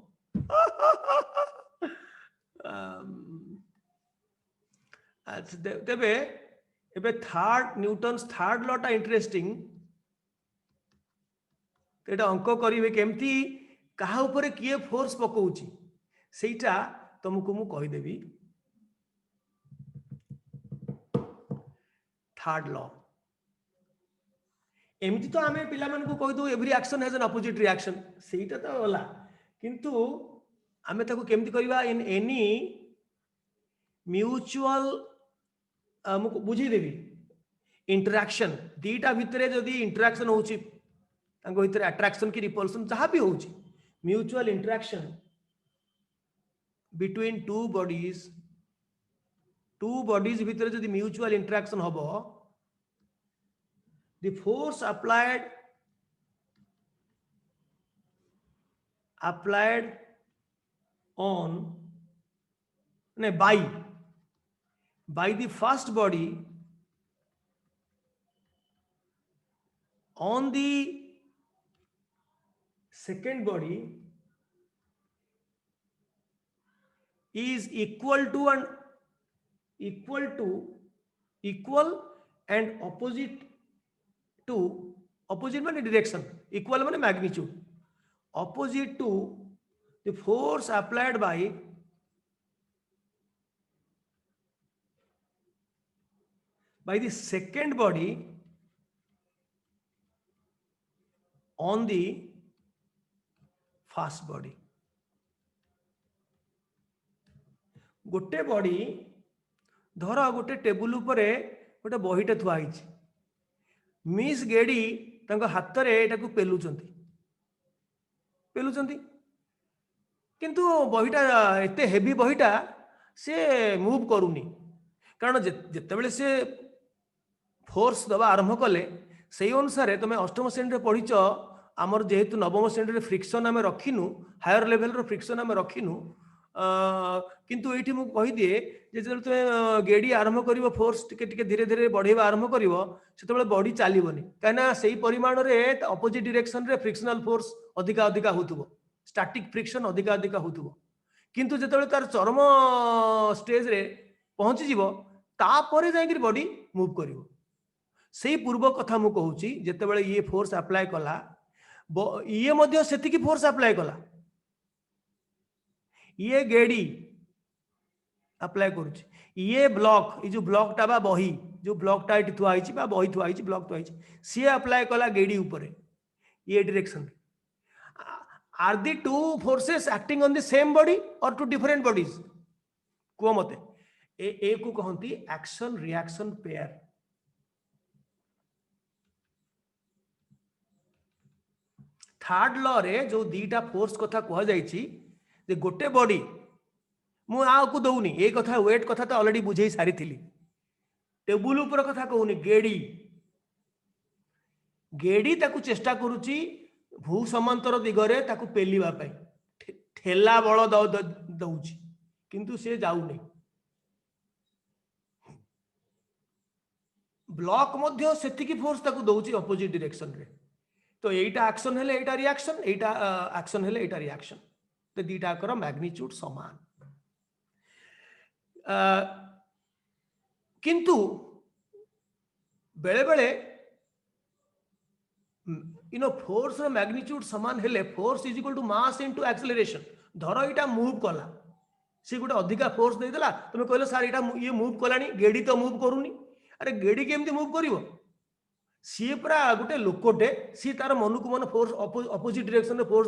तेबे एबे थर्ड न्यूटन्स थर्ड लॉ टा इंटरेस्टिंग एटा अंक करिवे केमती कहा ऊपर किए फोर्स पकाउची सेटा तुमको मु कहि देबी थर्ड लॉ एमती तो आमे पिला मन को कहि दो every action has N opposite reaction सेटा तो होला किंतु आमे ताको केमती करबा इन एनी म्यूचुअल मुझे बुझी देवी इंटरैक्शन दीटा भितर जदि इंटरैक्शन होची तांको भितर अट्रैक्शन की रिपल्सन जहाँ भी होची mutual interaction between two bodies भितर जदि म्यूचुअल इंटरैक्शन हबो the force applied on by the first body on the second body is equal and opposite माने direction equal माने magnitude opposite to the force applied by the second body on the first body गोटे body धर गोटे table उपरे गोटे बहीटे थुआ होइछि miss गेडी तांको हाथ रे एटाकू पेलुचंती किंतु बहीटा एते हेवी बहीटा से मूव करूनी कारण जितेबले से फोर्स दबा आरंभ कले से अनुसार तुम अष्टम श्रेणी पढ़ीच आमर जेहेतु नवम श्रेणी फ्रिक्शन आम रखिनु हायर लेवल रो फ्रिक्शन आम रखिनु किंतु ये मु कही दिए जे तुम गेड़ी आरंभ कर फोर्स टिके धीरे धीरे बढ़ेवा आरंभ कर से बॉडी चलबनी कहीं से ही परिमाण में अपोजिट डायरेक्शन रे फ्रिक्शनल फोर्स अधिका अधिका होथुबो स्टैटिक फ्रिक्शन अधिका अधिका होथुबो किंतु जेतेबेले तार चरम स्टेज रे पहुंची जीवो तापरे जाइकरी बॉडी मूव करिवो से पूर्व कथा मु कहूची जेतेबेले ये फोर्स अप्लाई कला ये मध्य सेतिकी फोर्स अप्लाई कला ये गेड़ी अप्लाई करुची ये ब्लॉक ये जो ब्लॉकटा बा बही जो ब्लॉकटा एटी थुआ आइची बा बही थुआ आइची ब्लॉक थुआ आइची सी अप्लाई कला गेड़ी ऊपर ये direction are the two forces acting on the same body or two different bodies को मते ए को कहंती action reaction pair third law रे जो दीटा फोर्स कथा कह जाइची जे गोटे बॉडी मु को दौनी ये कथा वेट कथा तो ऑलरेडी बुझे सारी थी टेबुल ऊपर कथा कहूनी गेड़ी गेड़ी ताकू चेष्टा करुची भू समांतर दिगरे ताकू पेलिबा पई ठेला बळ दउची किंतु से जाउ नहीं ब्लॉक मध्य सेतिकी फोर्स ताकू दउची अपोजिट डायरेक्शन रे तो एटा एक्शन हेले एटा रिएक्शन एटा एक्शन हेले एटा रिएक्शन तो दीटा कर मैग्नीट्यूड समान किंतु बेले बेले फोर्स रो मैग्नीट्यूड समान हेले force is equal to mass into acceleration धर एटा मूव कला सी गोटे अधिका फोर्स दे देला तुम कहलो सर एटा ये मूव कलानी गेड़ी तो मूव करूनी अरे गेड़ी केमती मूव करिवो सी पूरा गोटे लोकटे सी तार मन को मन फोर्स अपोजिट डायरेक्शन में फोर्स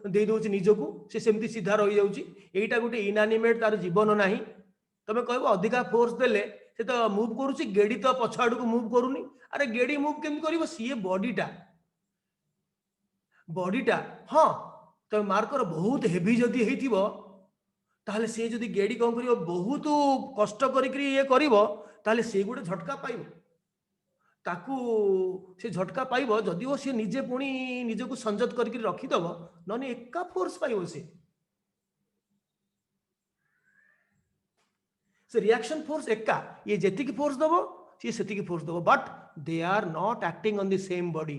दे दउची निजको से सेमती सीधा रही जाउची एटा गोटे इनानिमेट तार जीवन नाही तमे कहबो अधिका फोर्स देले से तो मूव करूची गेड़ी तो पछाड़ को मूव करूनी अरे गेड़ी मूव केमती करिवो सी बॉडीटा हाँ तो मार्कर बहुत हेवी जदि हेतिबो ताहले से जदि गेड़ी कौन करिवो बहुत कष्ट करिकरी ये करिवो ताहले से गोटे झटका पाइबो ताकू से झटका पाइबो जदि वो से निजे पुणी निजको संजत करके रखीदेव नने एका फोर्स पाइबो से रिएक्शन फोर्स एका ये जेतिकी फोर्स दबो से सेतिकी फोर्स दबो but they are not acting on the same body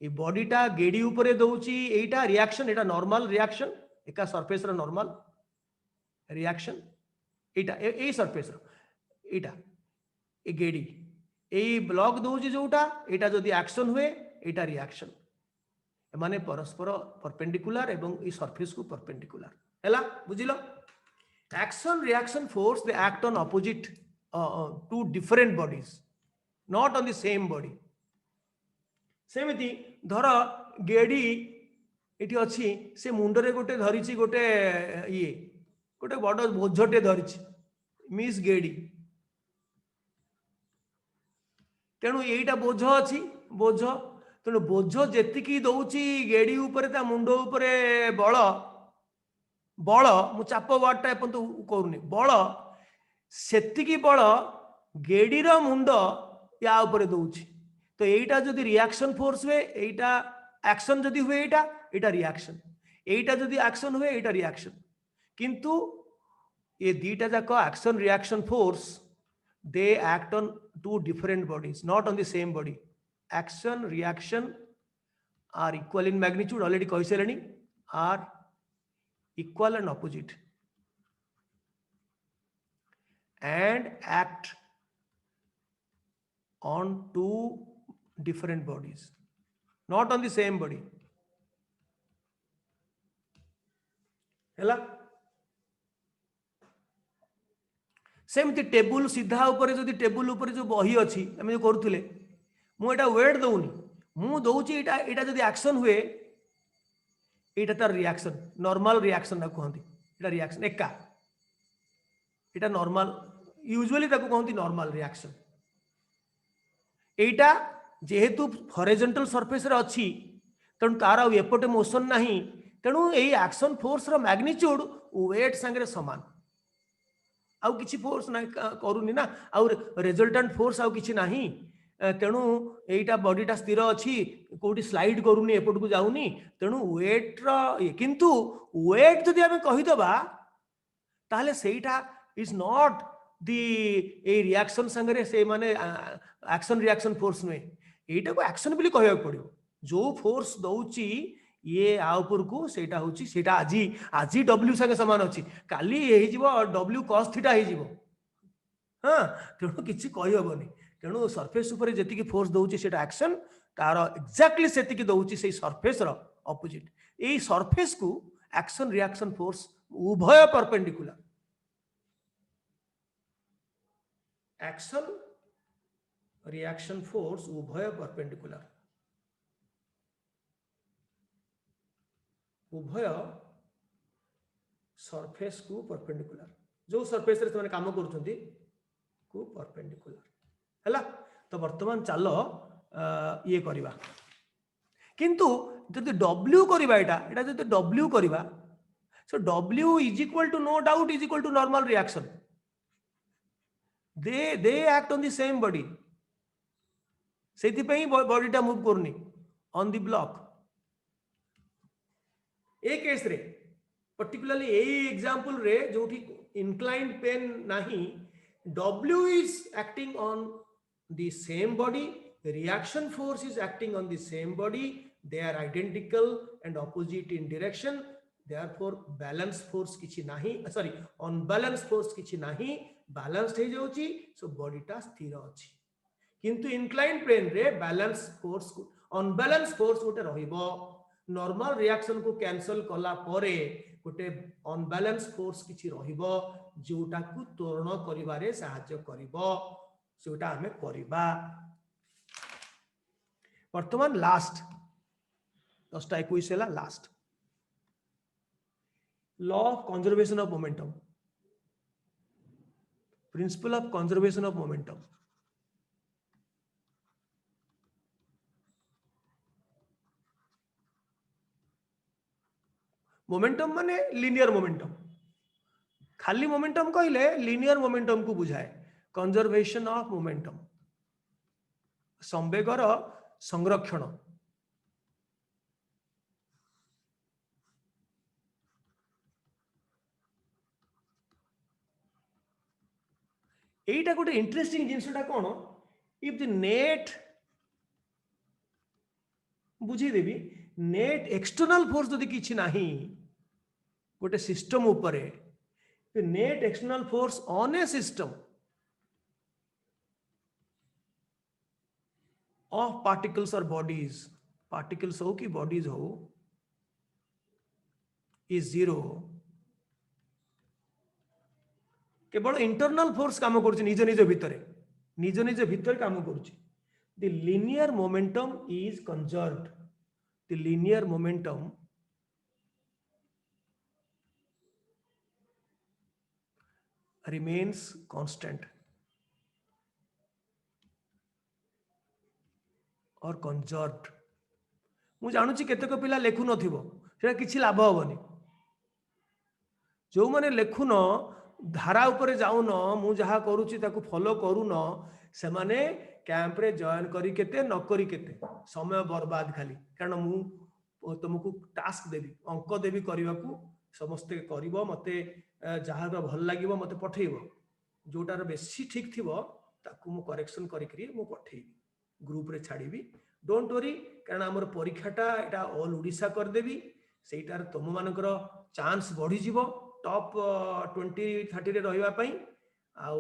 ये बॉडीटा गेड़ी ऊपर दउची एटा रिएक्शन एटा नॉर्मल रिएक्शन एका सरफेस रो नॉर्मल रिएक्शन एटा ए सरफेस रो एटा ए गेड़ी ए ब्लॉक दउची जोटा एटा जदि एक्शन हुए एटा रिएक्शन माने परस्पर परपेंडिकुलर एवं ई सरफेस को परपेंडिकुलर हैला बुझिलो action reaction force they act on opposite to different bodies not on the same body सेमिति धर गेड़ी एटी अच्छी से मुंडरे गोटे धरिची गोटे ये गोटे बड़ बोझटे धरिची मिस गेड़ी तेणु यहीटा बोझ अच्छी बोझ तेणु बोझ जेतिकी दउची गेड़ी ऊपर ता मुंड ऊपर बल बल मु चाप वार्डटा एपंत करूनी बल सेतिकी बल गेड़ीर मुंड या ऊपर दउची तो यहीटा जदि रिएक्शन फोर्स हुए एटा एक्शन जदि हुए एटा रिएक्शन एटा जदि एक्शन हुए एटा रिएक्शन किंतु ये दीटा जाक action reaction force they act on two different bodies not on the same body action reaction are equal in magnitude already कहि सेलेनी are equal and opposite and act on two different bodies not on the same body हैला सेमती table सीधा ऊपर जो table ऊपर जो बही अच्छी आम जो करूले मुझे वेट दौनी मु दौची एटा जदि एक्शन हुए एटा तार रिएक्शन नॉर्मल रिएक्शन ना कहती एटा रिएक्शन एका एटा नॉर्मल यूजुअली ताको कहती नॉर्मल रिएक्शन एटा जेहेतु हॉरिजॉन्टल सरफेस रे अच्छी तेणु तार एपटे मोशन नहीं तेणु यही एक्शन फोर्स रो मैग्नीट्यूड वेट सांगे समान आउ किछि फोर्स ना करूनी ना आउ रिजल्टेंट फोर्स आउ किछि नाही तेणु एटा बॉडीटा स्थिर अच्छी कोठी स्लाइड करूनी एपट को जाऊनी तेणु वेट रो किंतु वेट जदि आमे कहि दबा ताहले सेटा is not the A reaction संगे से माने एक्शन रिएक्शन फोर्स में एटा को एक्शन बोली कहया पड़ियो जो फोर्स दउची ये आ ऊपर को सेटा होची सेटा आजी आजी डब्ल्यू संगे समान अछि काली हे जीवो डब्ल्यू cos थीटा हे जीवो हां तेणु किछि कहि हबनी तेणु सरफेस ऊपर जेतिकी फोर्स दउची सेटा एक्शन तार एक्जेक्टली सेतिकी दउची से surface row opposite a surface को एक्शन रिएक्शन फोर्स उभय परपेंडिकुलर एक्शन रिएक्शन फोर्स उभय परपेंडिकुलर उभय सरफेस को परपेंडिकुलर जो सरफेस रे से काम करूछंती को परपेंडिकुलर हैला तो वर्तमान चलो ये करबा किंतु जदि डब्ल्यू करबा एटा जदि डब्ल्यू करबा so W is equal to no doubt is equal to normal reaction they act on the same body सेति पई बॉडी टा मूव करनी on the block A case रे पर्टिकुलरली ए एग्जांपल रे जोठी इंक्लाइंड पेन नाही W is acting on the same body reaction force is acting on the same body they are identical and opposite in direction therefore balance force kiछि नाही sorry unbalance force किछि नाही balanced हे जाउची so body टा स्थिर अछि किंतु inclined plane रे balance force unbalance force गोटे रहिबो normal reaction को cancel कला परे गोटे unbalance force किछि रहिबो जोटा को त्वरण करिवारे सहाय्य करिवो सेटा हमें करिबा वर्तमान लास्ट 10टा 21 हैला last law of conservation of momentum principle of conservation of momentum momentum माने लिनियर मोमेंटम खाली मोमेंटम कहले लिनियर मोमेंटम को बुझाए कंजर्वेशन ऑफ मोमेंटम संवेगर संरक्षण एटा गोटे इंटरेस्टिंग जिनसटा कोन इफ द नेट बुझी देबी नेट एक्सटर्नल फोर्स जदि किछि नाही गोटे सिस्टम ऊपर net external force on a system of particles or bodies particles हो कि बॉडीज हो इज जीरो केवल इंटरनल फोर्स काम करुछि निज निज भितर काम करुछि the linear momentum is conserved the linear momentum remains constant or conserved मु जानुछि केतेक पिला लेखु नथिबो सेटा किछि लाभ होबनी जो माने लेखुन धारा ऊपर जाउन मु जहा करूछि ताकू फॉलो करून से माने कैंप रे जॉइन करी केते न करी केते समय बर्बाद खाली कारण मु तुमको टास्क देबी अंक देबी करबाकू समस्ते करिवो मते जहाँ भल लगे मत पठेब जोटार बेसी ठीक थी ताकू मु करेक्शन करी मु पठेबी ग्रुप रे छाड़ीबी डोंट वरी कारण आमर परीक्षाटा एटा ऑल ओडिशा कर देबी सेटार तुम मानकर चांस बढ़ी जीवो टॉप 20-30 रे रहिबा पई आउ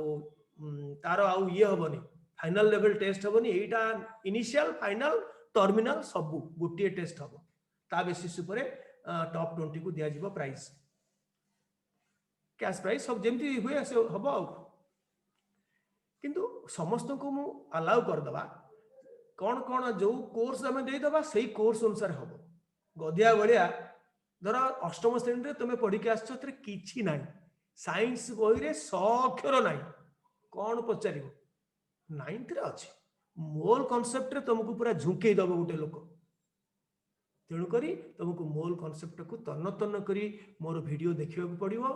तार आउ ये हबनी फाइनल लेवल टेस्ट हबनी एटा इनिशियल फाइनल टर्मिनल सब गोटे टेस्ट हबो ता बेसिस ऊपर टॉप 20 को दिया जीवो प्राइज कैश प्राइस सब जमती हुए से हम किंतु समस्त को मु अलाउ कर दबा कौन कौन जो कोर्स आम दे दबा सही कोर्स अनुसार हम गधिया भाया धर अष्टम श्रेणी तुम पढ़ी के आसरे किछि ना साइंस बही रे 100 अक्षर ना कौन पचार 9th रे अच्छी मोल कॉन्सेप्ट रे तुमको पूरा झुंके दब गोटे लोक तेणुक तुमको मोल कॉन्सेप्ट को तन्न तन्न करी मोर वीडियो देखा पड़ो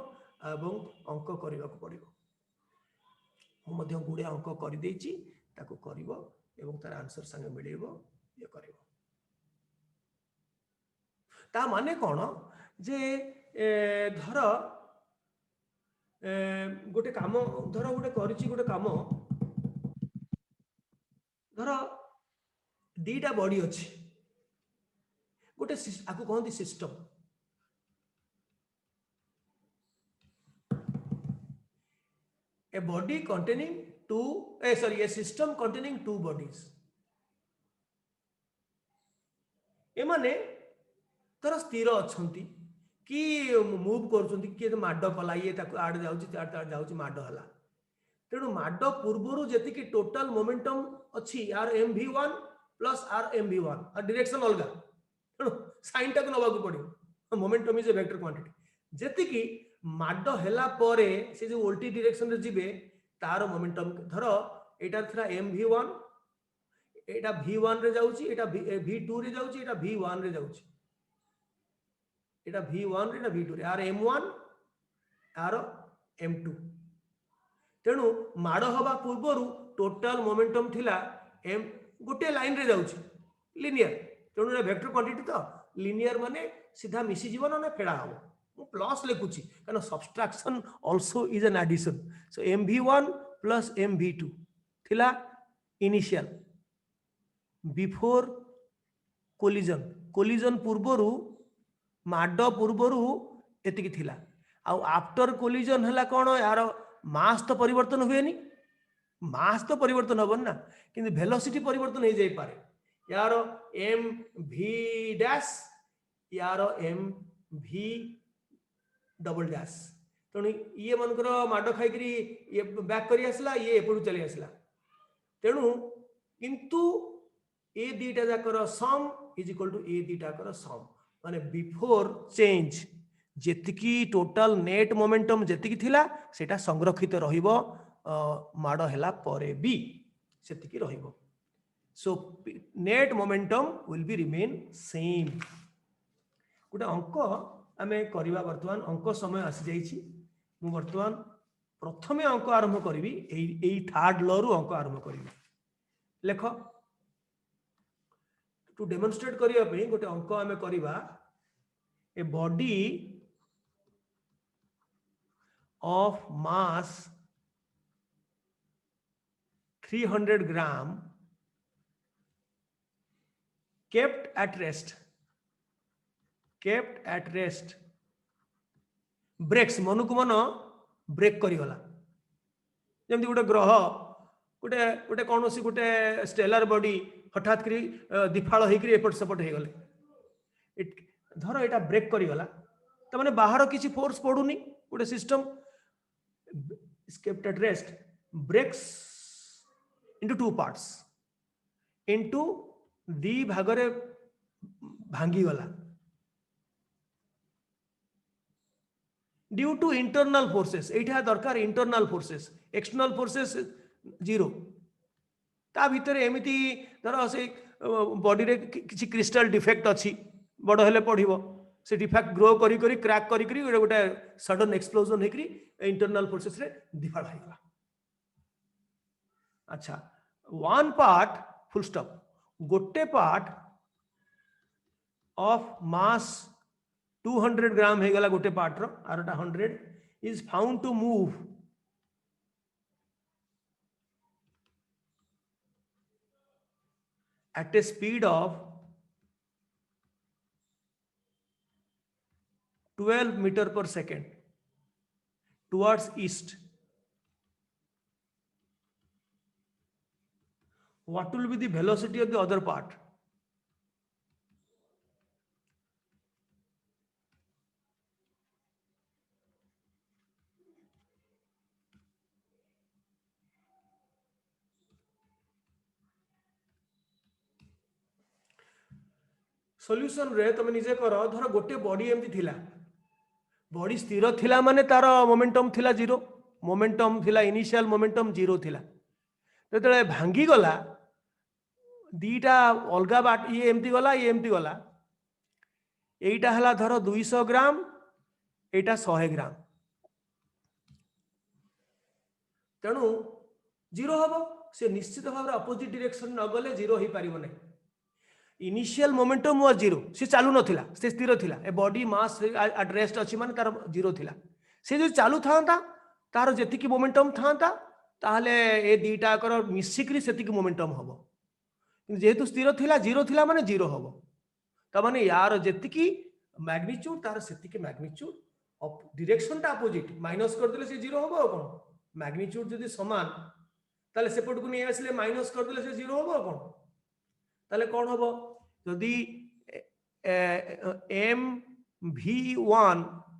एवं अंक करने पड़ो मुझे गुड़े अंक कर तार आंसर संगे मिले ये कर ता माने कौन जे धर गोटे काम धर गोटे करिछि गोटे काम धर दीटा बॉडी अछि गोटे आकु कहंती system a body containing a system containing two bodies एमाने तर स्थिर अछंती कि मूव करछंती कि माड कला ये ताकू आड जाउची ताड जाउची माड हला तेणु माड पूर्वरु जेति कि टोटल मोमेंटम अछि आर mv1 प्लस आर mv1 आ डायरेक्शन अलगा तेणु साइन टाक नबा को पड़ियो momentum is a vector quantity जेति कि माड हेला परे से जो उल्टी डायरेक्शन रे जिबे तार मोमेंटम धर एटा थरा mv1 एटा v1 रे जाउची एटा v2 रे जाउची एटा v1 रे जाउची एटा v1 रे एटा v2 रे आर m1 आर m2 तेणु माड हवा पूर्वरु टोटल मोमेंटम थिला m गोटे लाइन रे जाउची लिनियर तेणु ए वेक्टर क्वांटिटी तो लिनियर माने सीधा मिसी जीवन ना फेडा हबो मु प्लस लिखुची कारण subtraction also is an addition so mv1 plus mv2 थिला इनिशियल बिफोर कोलिजन पूर्वरु माड पूर्वरु एतिकी थिला आ आफ्टर कोलिजन हला कोन यार मास तो परिवर्तन हुएनी मास तो परिवर्तन हबन ना किंतु वेलोसिटी परिवर्तन हो जाई पारे यार एम वी डैश यार एम वी डबल डैश तेणु ये मनकर माड खाई करी ये बैक करी आसला ये एपटू चली आसला तेणु किंतु ए दीटा जाकर सम इज इक्वल टू ए दीटा कर सम माने बिफोर चेंज जेतिकी टोटल नेट मोमेंटम जेतिकी थिला सेटा संरक्षित रहिबो माड हेला परे बी सेतिकी रहिबो so net momentum will be remain same गोटे अंक आमे करिबा वर्तमान अंक समय आसी जाइछि मु वर्तमान प्रथमे अंक आरंभ करिवि एई थर्ड लॉ रु अंक आरंभ करिवि लेख टू डेमोन्स्ट्रेट करिया पे गोटे अंक आमे करिबा a body of mass 300 gram kept at rest breaks मनुक मन ब्रेक करिगला जेमति गोटे ग्रह गोटे गोटे कोनोसी गोटे स्टेलर बॉडी हठात करी दिफाळ होई करी एपट सपट हे गले धर एटा ब्रेक करिगला त माने बाहर किछि फोर्स पडुनी गोटे system is kept at rest breaks into two parts into दी भागरे भांगी गला ड्यू टू इंटरनल फोर्सेस एठा दरकार internal forces external forces zero ता भितरे एमिति धर से बॉडी रे किछि क्रिस्टल डिफेक्ट अछि बड़ हेले पढिबो से डिफेक्ट ग्रो करी करी क्रैक करी करी गोटे सडन एक्सप्लोजन हेकरी इंटरनल फोर्सेस रे दिफाड़ हो गला अच्छा वन पार्ट फुल स्टॉप गोटे पार्ट ऑफ मास 200 ग्राम हे गला गोटे पार्ट रो आरटा 100 is found to move at a speed of 12 meter per second towards east. What will be the velocity of the other part? Solution रे तुम निजे कर धर गोटे बॉडी एमती थिला बॉडी स्थिर थिला माने तार मोमेंटम थिला जीरो मोमेंटम थिला इनिशियल मोमेंटम जीरो थिला जेतले भांगी गला दीटा अलगा बाट ये एमती गला एटा हला धर 200 ग्राम एटा 100 ग्राम तेणु जीरो हबो से निश्चित भाव अपोजिट डायरेक्शन न गले जीरो ही पारिबो नै इनिशियल मोमेंटम वाज जीरो से चालू नथिला से स्थिर थिला a body mass at rest अछि माने तार जीरो थिला से जो चालू थांता तार जेतिकी मोमेंटम था ताहले ए दीटा कर मिसिकरी सेतिकी मोमेंटम हबो जेहेतु स्थिर थिला जीरो थिला माने जीरो हबो त माने यार जेतिकी मैग्नीट्यूड तार सेतिकी मैग्नीट्यूड डायरेक्शन टा अपोजिट माइनस कर देले से जीरो हबो कोन मैग्नीट्यूड जदी समान ताले सेपट को नहीं आसले माइनस कर देले से जीरो हबो कोन ताले कोन हबो जदी M v1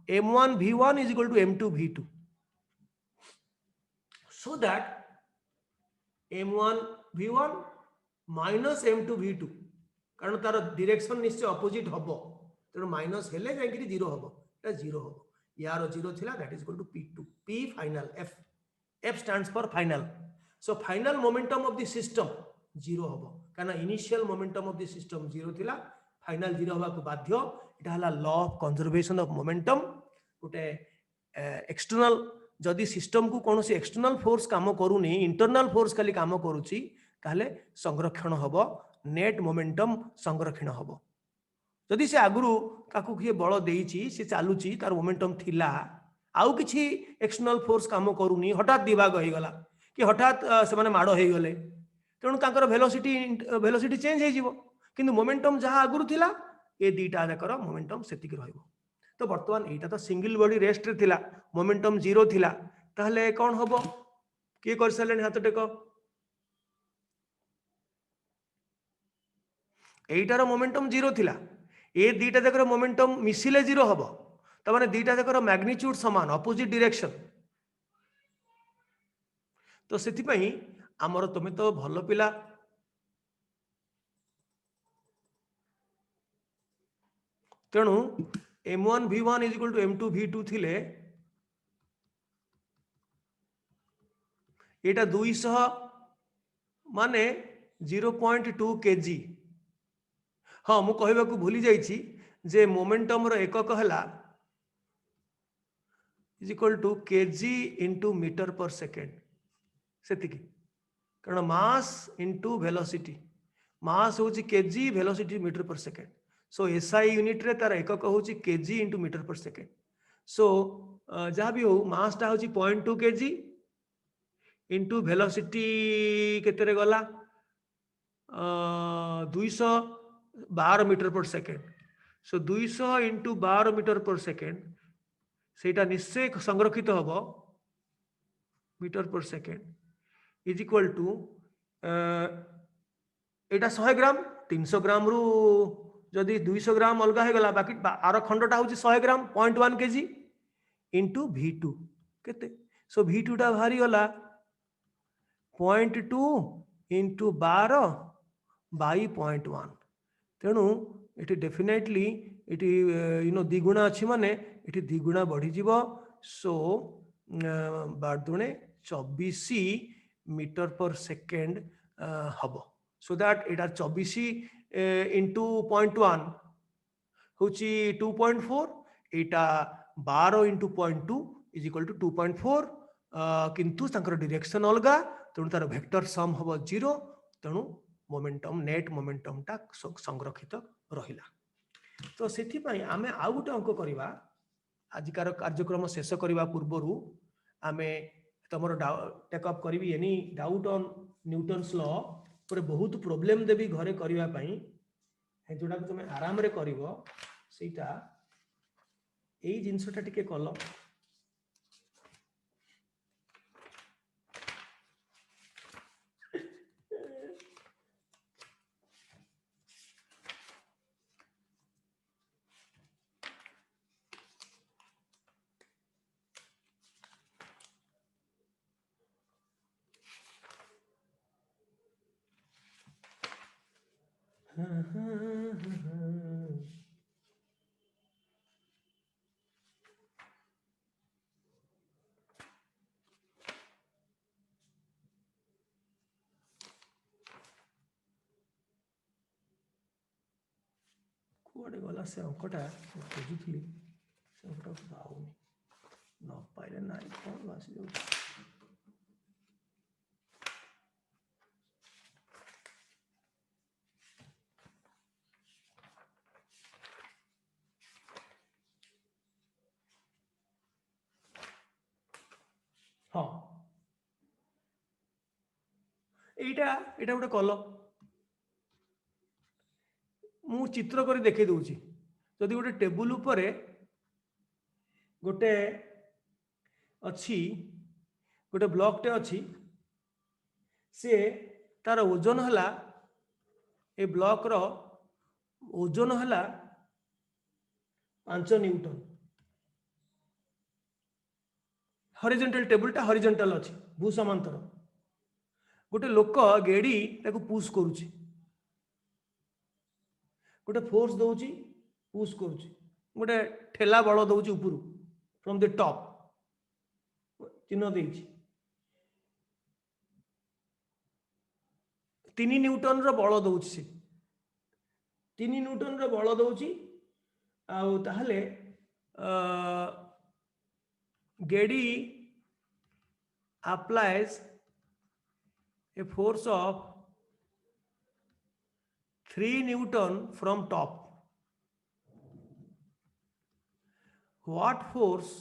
m1 v1 is equal to m2 v2 so that m1 v1 minus m2 v2 कारण तार डायरेक्शन निश्चय अपोजिट हबो तेणु माइनस हेले जाई जीरो हबो एटा जीरो हबो यार जीरो थिला that is equal to p2 p final f stands for final so final momentum of the system zero हबो कारण initial momentum of the system zero थिला फाइनल जीरो हबा को बाध्य एटा हला law of conservation of momentum गोटे external जदि सिस्टम को कौन एक्सटर्नल फोर्स काम करूनी इंटरनल फोर्स खाली काम करुच्ची ताहले संरक्षण हबो नेट मोमेंटम संरक्षण हबो जदि से आगुरु ताकू किए बल देइची से चालुची तार मोमेंटम थिला आउ किछि एक्सटर्नल फोर्स काम करूनी हठात दिभाग हो गला कि हठात से माने माडो हे गले तेणु तांकर वेलोसिटी चेंज हे जिवो किंतु मोमेंटम जहां आगुरु थिला ए दीटा जाकर मोमेंटम सेतिक रहइबो तो वर्तमान एटा तो सिंगल बॉडी रेस्ट रे थिला मोमेंटम जीरो थिला ताहले कोन हबो के कर सलेन हाथ टेक एटार मोमेंटम जीरो थिला ए दीटा जाकर मोमेंटम मिसिले जीरो हबो त माने दीटा जाकर मैग्नीट्यूड समान अपोजिट डायरेक्शन तो सेति पई हमर तुमे तो भलो पिला तेणु m1 v1 is equal to m2 v2 थिले एटा 200 माने 0.2 kg हाँ मु कहबा को भूली जाइछि जे मोमेंटम रो एकक हला is equal to kg into metre per second सेतिकी कारण मास into वेलोसिटी मास होची kg velocity metre per second so SI unit रे तार एकक होची kg into metre per second so जहाँ भी हो मास टा होची 0.2 kg into वेलोसिटी केते रे गला 212 मीटर पर सेकेंड सो 200 into 12 मीटर पर सेकेंड सेटा निश्चय संरक्षित हबो metre per second is equal to एटा 100 ग्राम 300 ग्राम रु जदि 200 ग्राम अलगा है गला बाकी आर खंडटा होची 100 ग्राम 0.1 केजी इंटू v2 केते सो v2 टा भारी गला 0.2 इंटू 12 बाई 0.1 तेणु ये डेफिनेटली ये द्विगुणा अच्छी माने ये द्विगुणा बढ़ी जीव सो 24 मीटर पर सेकेंड हम सो दैट एटा 24 इंटू 0.1 हूँ 2.4 एटा 12 इंटू 0.2 इज इक्वल टू 2.4 किंतु डायरेक्शन अलगा तेणु तार वेक्टर सम हम 0 तेणु मोमेंटम नेट मोमेंटम टा संरक्षित रहिला तो सेठी पई आमे आउ गोटे अंक करबा आजिकार कार्यक्रम शेष करबा पूर्वरु आमे तमरो टेकअप करबी any doubt on Newton's law पर बहुत प्रॉब्लम देबी घरे करबा पई जोड़ा तुम आराम रे करिवो सेटा एई जिंसटा टिके कलो कुआडे गला से अंकटा खोजुथली से अंकटा पाउनी न पाइले नाइ कोन आसी जाउ एटा एटा गोटे कल मु चित्र कर देखे दूची जदि गोटे टेबुल उपरे गोटे अच्छी गोटे ब्लॉक टे अच्छी से तार ओजन हला ए ब्लॉक रो ओजन हला 5 न्यूटन हॉरिजॉन्टल टेबुल टा हॉरिजॉन्टल अच्छी भू समांतर गोटे लोक गेड़ी ताको पुश करूची गोटे फोर्स दउची पुश करूची गोटे ठेला बल दउची ऊपर फ्रॉम द टॉप चिन्ह देइची 3 न्यूटन रो बल दउची से 3 न्यूटन रो बल दउची आउ ताहले गेड़ी applies a force of 3 Newton from top. What force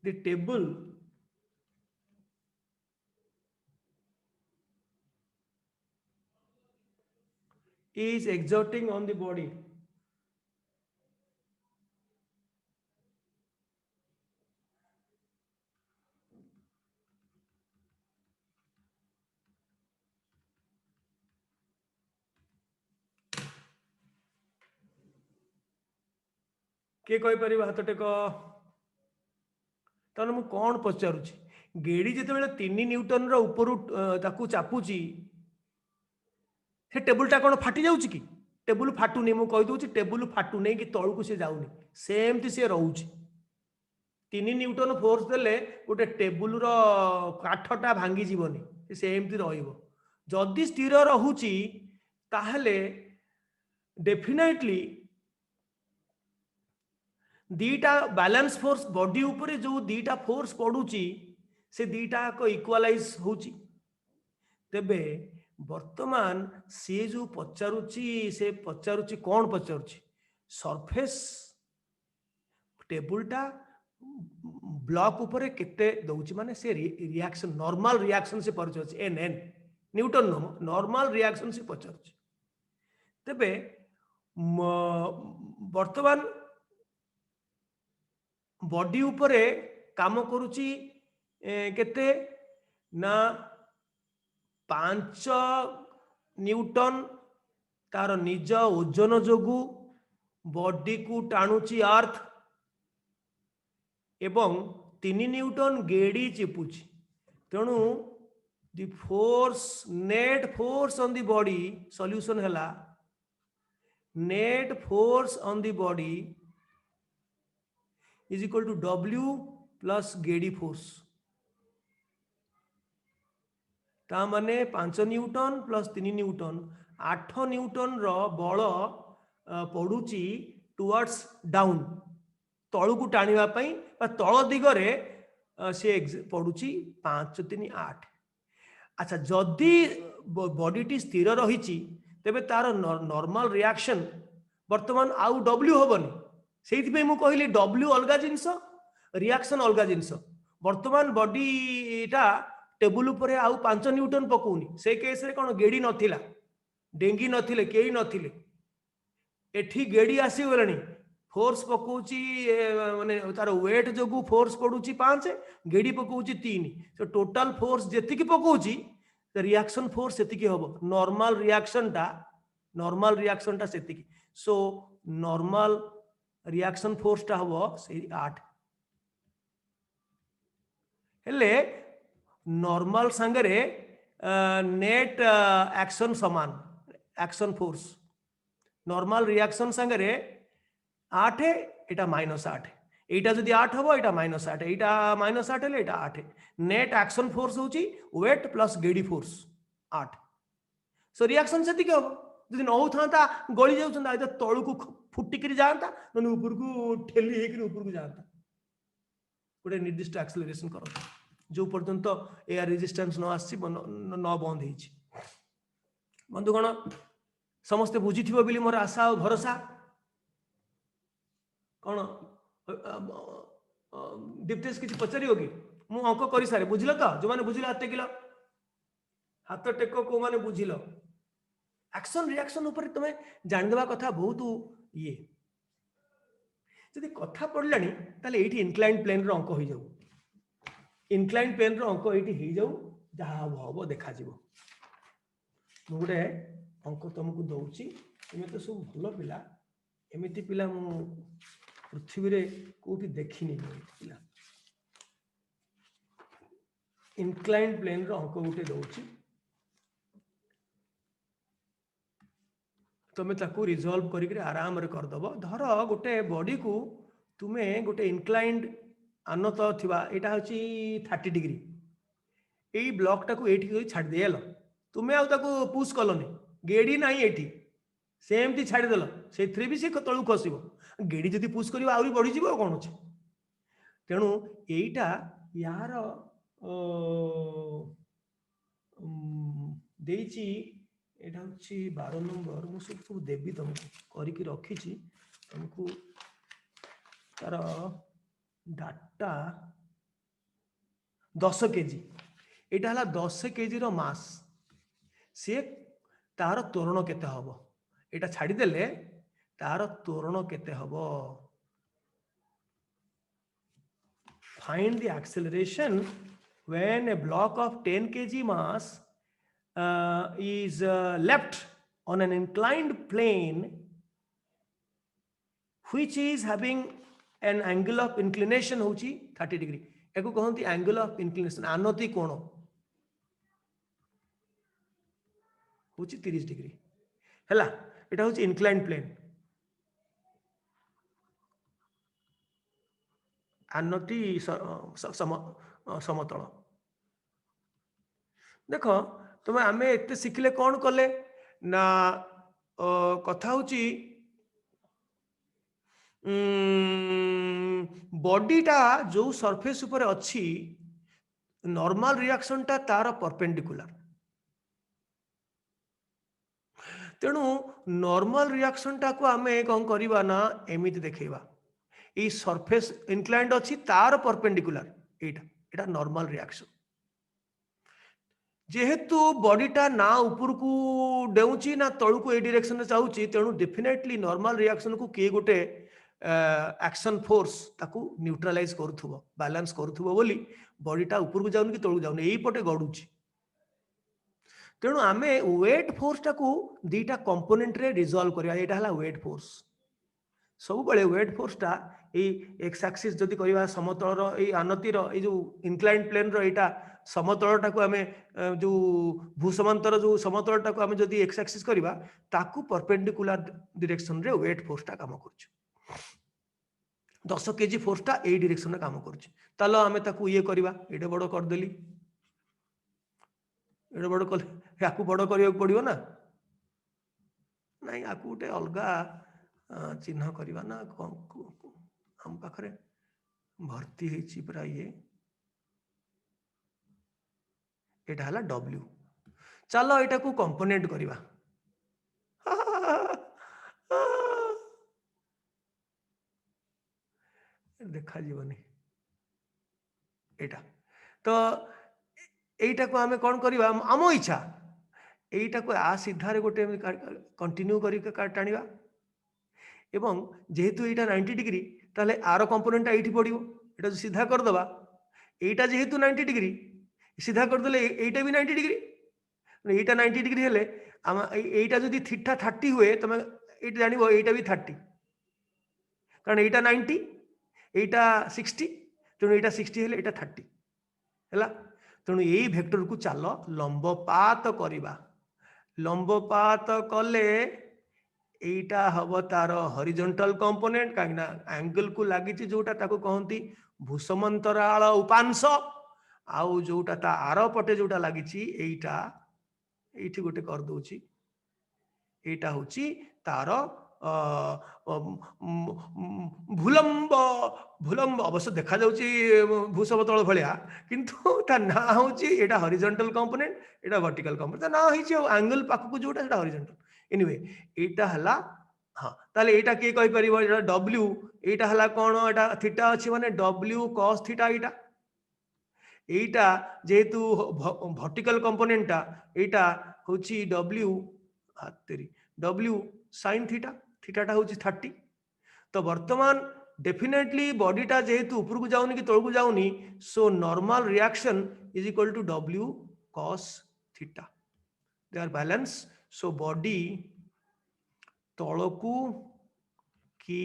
the table is exerting on the body? किए कहीपर हाथ टेक ताने मु कौन पचारुची गेड़ी जिते 3 न्यूटन ऊपर ताकू चापुची से टेबुलटा कौन फाटी जाऊँगी कि टेबुल फाटुनी मु कही दूची टेबुल फाटुनी कि तलू से जाऊनी सेमती सी रोचे 3 न्यूटन फोर्स देले गोटे टेबुल काठटा भांगी जीवनी सेमती रही स्थिर रोची ताहले डेफिनेटली दीटा बैलेंस फोर्स बॉडी ऊपर जो दीटा फोर्स पड़ुची से दीटा को इक्वालाइज होची तेबे वर्तमान सी जो पचारुची से पचारुची कौन पचारुची सरफेस टेबुलटा ब्लॉक ऊपर केते दउची माने से रिएक्शन नॉर्मल रिएक्शन से पचारुची N N newton normal reaction से पचारुची तेबे वर्तमान बॉडी उपरे काम करुची केते ना 5 न्यूटन तार निज ओजन जोगु बॉडी को टाणुची अर्थ एवं 3 न्यूटन गेड़ी चिपुची तेणु the force net force on the body solution हैला net force on the body is equal to W plus गेड़ी फोर्स ता माने 5 न्यूटन प्लस 3 न्यूटन 8 न्यूटन रो बल पड़ुची टुवर्ड्स डाउन तळु को टाणिबा पई बा तळ दिगरे से पड़ुची 5 3 8 अच्छा जदि बॉडीटी स्थिर रहिची तेबे तार नॉर्मल रिएक्शन वर्तमान आउ W होबनी से मु कहली W अलग जिनस रिएक्शन अलग जिनस वर्तमान बॉडीटा टेबुल उपरे आउ 5 न्यूटन पकौनी से केस रे कोन गेड़ी नथिला डेंगी नथिले केही नथिले एठी गेड़ी आसी गलानी फोर्स पकौची माने तार वेट जोगु फोर्स पडुची 5 गेड़ी पकौची 3 तो टोटल फोर्स जेति की पकौची रिएक्शन फोर्स सेति की होबो नॉर्मल रिएक्शन टा सेति की सो नॉर्मल रिएक्शन फोर्स टा हबो से 8 हेले नॉर्मल संगरे नेट एक्शन समान एक्शन फोर्स नॉर्मल रिएक्शन संगरे 8 एटा -8 एटा जदि 8 हबो एटा -8 एटा -8 हेले एटा 8 नेट एक्शन फोर्स होची वेट प्लस गेडी फोर्स 8 सो रिएक्शन सेति के हबो जदि न होथांता गळी जाउछन आइदा तळु को फुटिकरी जाता नने ऊपर को ठेली हेकरी ऊपर को जाता गोटे निर्दिष्ट एक्सेलरेशन करो जो पर्यंत एयर रेजिस्टेंस न आसी न बंद होईची बंधुगण समस्ते बुझिथिबो बिली मोर आशा और भरोसा कौन दीप्तेश किसी पचारियो कि मु अंक कर सारे बुझिल तो जो मैंने बुझिल हाथ टेकिल हाथ टेक को मैंने बुझिल एक्शन रिएक्शन ऊपर तुम्हें जानदेवा कथा बहुत ये जदि कथा पड़लानी ताले एठी इनक्लाइन प्लेन रो अंक हो जाऊ इनक्लाइन प्लेन रो अंक एठी हो जाऊ जहाँ हम देखा मु गोटे अंक तुमको दौची तुम तो सब भल पिला एमती पिला मु पृथ्वी रे कोठी देखिनी पिला इनक्लाइन प्लेन रो अंक गोटे दौची तुम ताकू रिजॉल्व करके आराम रे करदब धर गोटे बॉडी को तुम्हें गोटे इनक्लाइंड आनत थिबा एटा होची 30 डिग्री एई ब्लॉक टाकू एठी छाड़ देल तुम्हें आउ ताकू पुश कलनी गेड़ी नहीं एठी सेमती छाड़ देल से भी से तळु खसिबो गेड़ी जदि पुश करियो आउरी बढ़ी जिवो कोन अछि तेणु एईटा यार देइची एटा होची 12 नंबर मु सब देबी तुमको करिकी रखिची तुमको तार डाटा 10 केजी एटा हला 10 केजी रो मास से तार त्वरण केते हबो एटा छाड़ी देले तार त्वरण केते हबो find the acceleration when a block of 10 kg mass is left on an inclined plane which is having an angle of inclination होची 30 degree echo कहंती angle of inclination आनति कोण होची 30 डिग्री हैला एटा होची inclined plane आनति समतल देख तुम आम एत शिखिले कौन कले ना कथा होची बॉडीटा जो सरफेस ऊपर अच्छी नॉर्मल रिएक्शन टा तार परपेंडिकुलर तेणु नॉर्मल रिएक्शन टा को आमे कौन करिबा ना एमिति देखैबा ई सरफेस इनक्लाइंड अच्छी तार परपेंडिकुलर एटा नॉर्मल रिएक्शन जेहेतु बॉडीटा ना ऊपर को डेउची ना तळु को ए डायरेक्शन चाहूची तेणु डेफिनेटली नॉर्मल रिएक्शन को किए गोटे एक्शन फोर्स ताकू न्यूट्रलाइज करूथबो बैलेंस करूथबो बोली बॉडीटा ऊपर को जाउन कि तळु जाउन एई पटे गडुची तेणु आमे वेट फोर्स टाकू दीटा कंपोनेंट रे रिजॉल्व करिया एटा हला वेट फोर्स सब बळे वेट फोर्स टा ए एक्स एक्सिस जदि करिवा समतल रो ए आनति रो ए जो इंक्लाइंड प्लेन रो एटा समतल टाकू आमे जो भूसमांतर जो समतल टाकू आमे जदि एक्स एक्सिस करिवा ताकू परपेंडिकुलर डायरेक्शन रे वेट फोर्स टा काम करछु 10 केजी फोर्स टा ए डायरेक्शन रे काम करछु तालो आमे ताकू ये करिवा एडे बडो कर देली एडे बडो कले याकू बडो करियो पड़ियो ना नहीं याकू उटे अलगा चिन्ह करवा ना हम पाखरे भर्ती है पूरा ये एटा हला W चलो एटा को कंपोनेंट करवा देखा जीवनी एटा तो एटा को हमें कौन करवा आम इच्छा एटा को आ सीधारे गोटे कंटिन्यू करी टाणिबा एवं जेहेतु एटा 90 डिग्री ताले आर कंपोनेंट एठी पड़िबो एटा सीधा कर दबा एटा जेहेतु 90 डिग्री सीधा कर देले एटा भी 90 डिग्री एटा 90 डिग्री हेले आम एटा जदी थीटा 30 हुए तमे एटा जानिबो एटा भी 30 कारण एटा 90 एटा 60 तेणु एटा 60 हेले एटा 30 हैला तेणु एई वेक्टर को चालो लंबपात करिबा लंबपात कले एटा हम तार हॉरिजॉन्टल कंपोनेंट कहीं एंगल को लगी जोटा ताको कहती भूसमंतराल उपांश आउ जोटा ता आर पटे जोटा लगी एटा एठी गोटे कर दूची एटा होची तार भूलंब भूलंब अवश्य देखा जाउची भूसमतल भलिया किंतु ता ना होची एटा हॉरिजॉन्टल कंपोनेंट एटा वर्टिकल कंपोनेंट ता ना होईची एंगल पाखु जोटा सेटा हॉरिजॉन्टल एनीवे एटा हला हाँ ताले एटा के कहि परिबो एटा W एटा हला कोन एटा थीटा अछि माने W cos थीटा एटा এইটা যেহেতু ভর্টিকাল কম্পোনেন্টটা এইটা হচ্ছে ডব্লিউ ডব্লিউ সাইন থিটা, থিটাটা হচ্ছে 30। তো বর্তমান डेफिनेटली बॉडीटा जेहेतु ऊपर को जाऊनी कि तल को जाऊनी, so normal reaction is equal to W cos theta, they are balance. So body तल को कि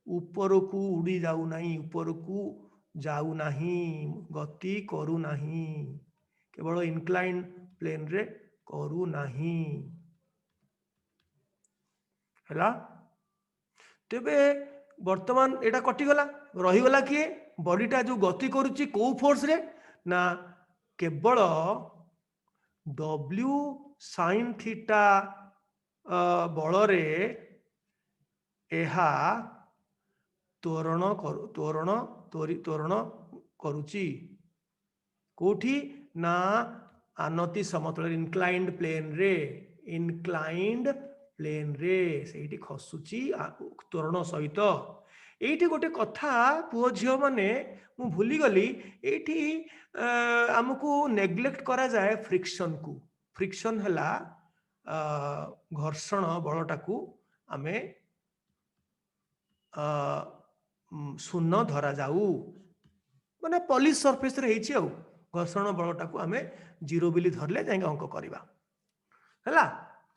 ऊपर को उड़ी जाऊ नहीं, ऊपर को जाऊ नहीं, गति करू नहीं, केवल इनक्लाइन प्लेन रे करू नहीं हैला। तेबे वर्तमान एटा कटिगला, रहीगला किए बॉडीटा जो गति करुच्ची को फोर्स रे ना केवल डब्ल्यू साइन थीटा बल रे एहा त्वरण करुच्ची कोठी ना आनति समतल इनक्लाइंड प्लेन रे, इनक्लाइंड प्लेन रे सेठी खसुची त्वरण सहित। एठी गोटे कथा पुओ झियो माने मु भूली गली, एठी हमकु नेग्लेक्ट करा जाए फ्रिक्शन को। फ्रिक्शन हला घर्षण बलटाकू आमे शून्य धरा जाऊ, माने पॉलिश सरफेस रे हेछि आउ घर्षण बलटाकू आमे जीरो बिली धरले जाई अंक करबा हैला।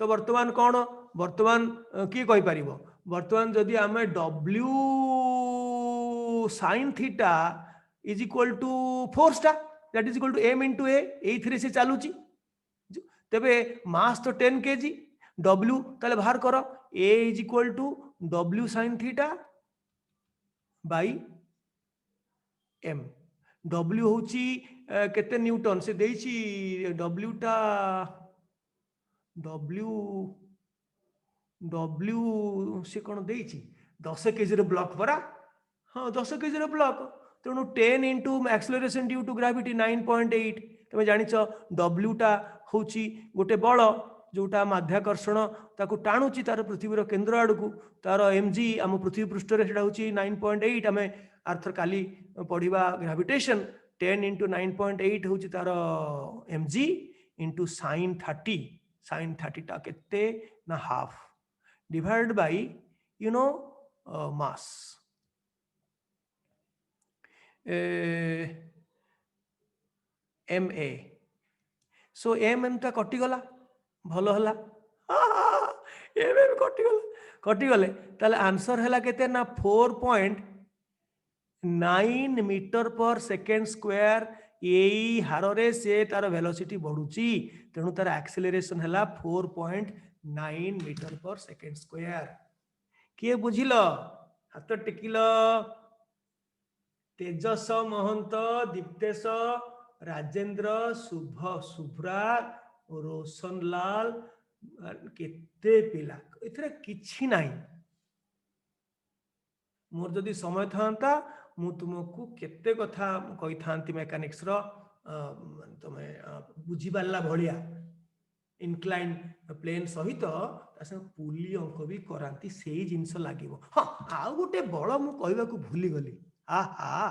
तो वर्तमान कौन, वर्तमान किए कहि परिबो, वर्तमान जदि आमे W sine theta is equal to force टा that is equal to M into A, एइथिरे से चालुची, तेबे मास तो 10 केजी, डब्ल्यू ताले बाहर करो, A is equal to W sine theta by M. W होची केते न्यूटन से देइची, डब्ल्यू टा डब्ल्यू डब्ल्यू से कौन देइची 10 केजी रे ब्लॉक परा, हाँ 10 केजी रे ब्लॉक, तेणु 10 into acceleration due to gravity 9.8। तुम जानिच डब्ल्यू टा होची गोटे बल जोटा माध्याकर्षण ताकू टाणुची तार पृथ्वीर केंद्र आड़कू, तार एमजी आम पृथ्वी पृष्ठ रे सेटा होची 9.8। आमे आर्थर काली पढ़िबा ग्रेविटेशन 10 इंटू 9.8 होची तार एमजी इंटू साइन 30, साइन 30 टा केते ना half divided by you know mass M A. So M M टा कटिगला, भल हला एम एम कटिगले ताले आंसर हला केते ना 4.9 मीटर पर सेकेंड स्क्वायर। यही हार रे से तार वेलोसिटी बढ़ुची, तेणु तार एक्सेलरेशन हला 4.9 मीटर पर सेकेंड स्क्वायर। किए बुझिल, हाथ टेकिल, तेजस महंत, दीप्तेश, राजेंद्र, शुभ, शुभ्रा, रोशन लाल, केते पिला एथरे किछि नाही। मोर जदि समय था मु तुमको केते कथा कही थांती मेकानिक्स रो तमे बुझी पाला भलिया इनक्लाइन प्लेन सहित पुली अंक भी करांती सेही जिंस लागिवो। हाँ आउ गोटे बड़ मु कहबा को भूली गली, आहा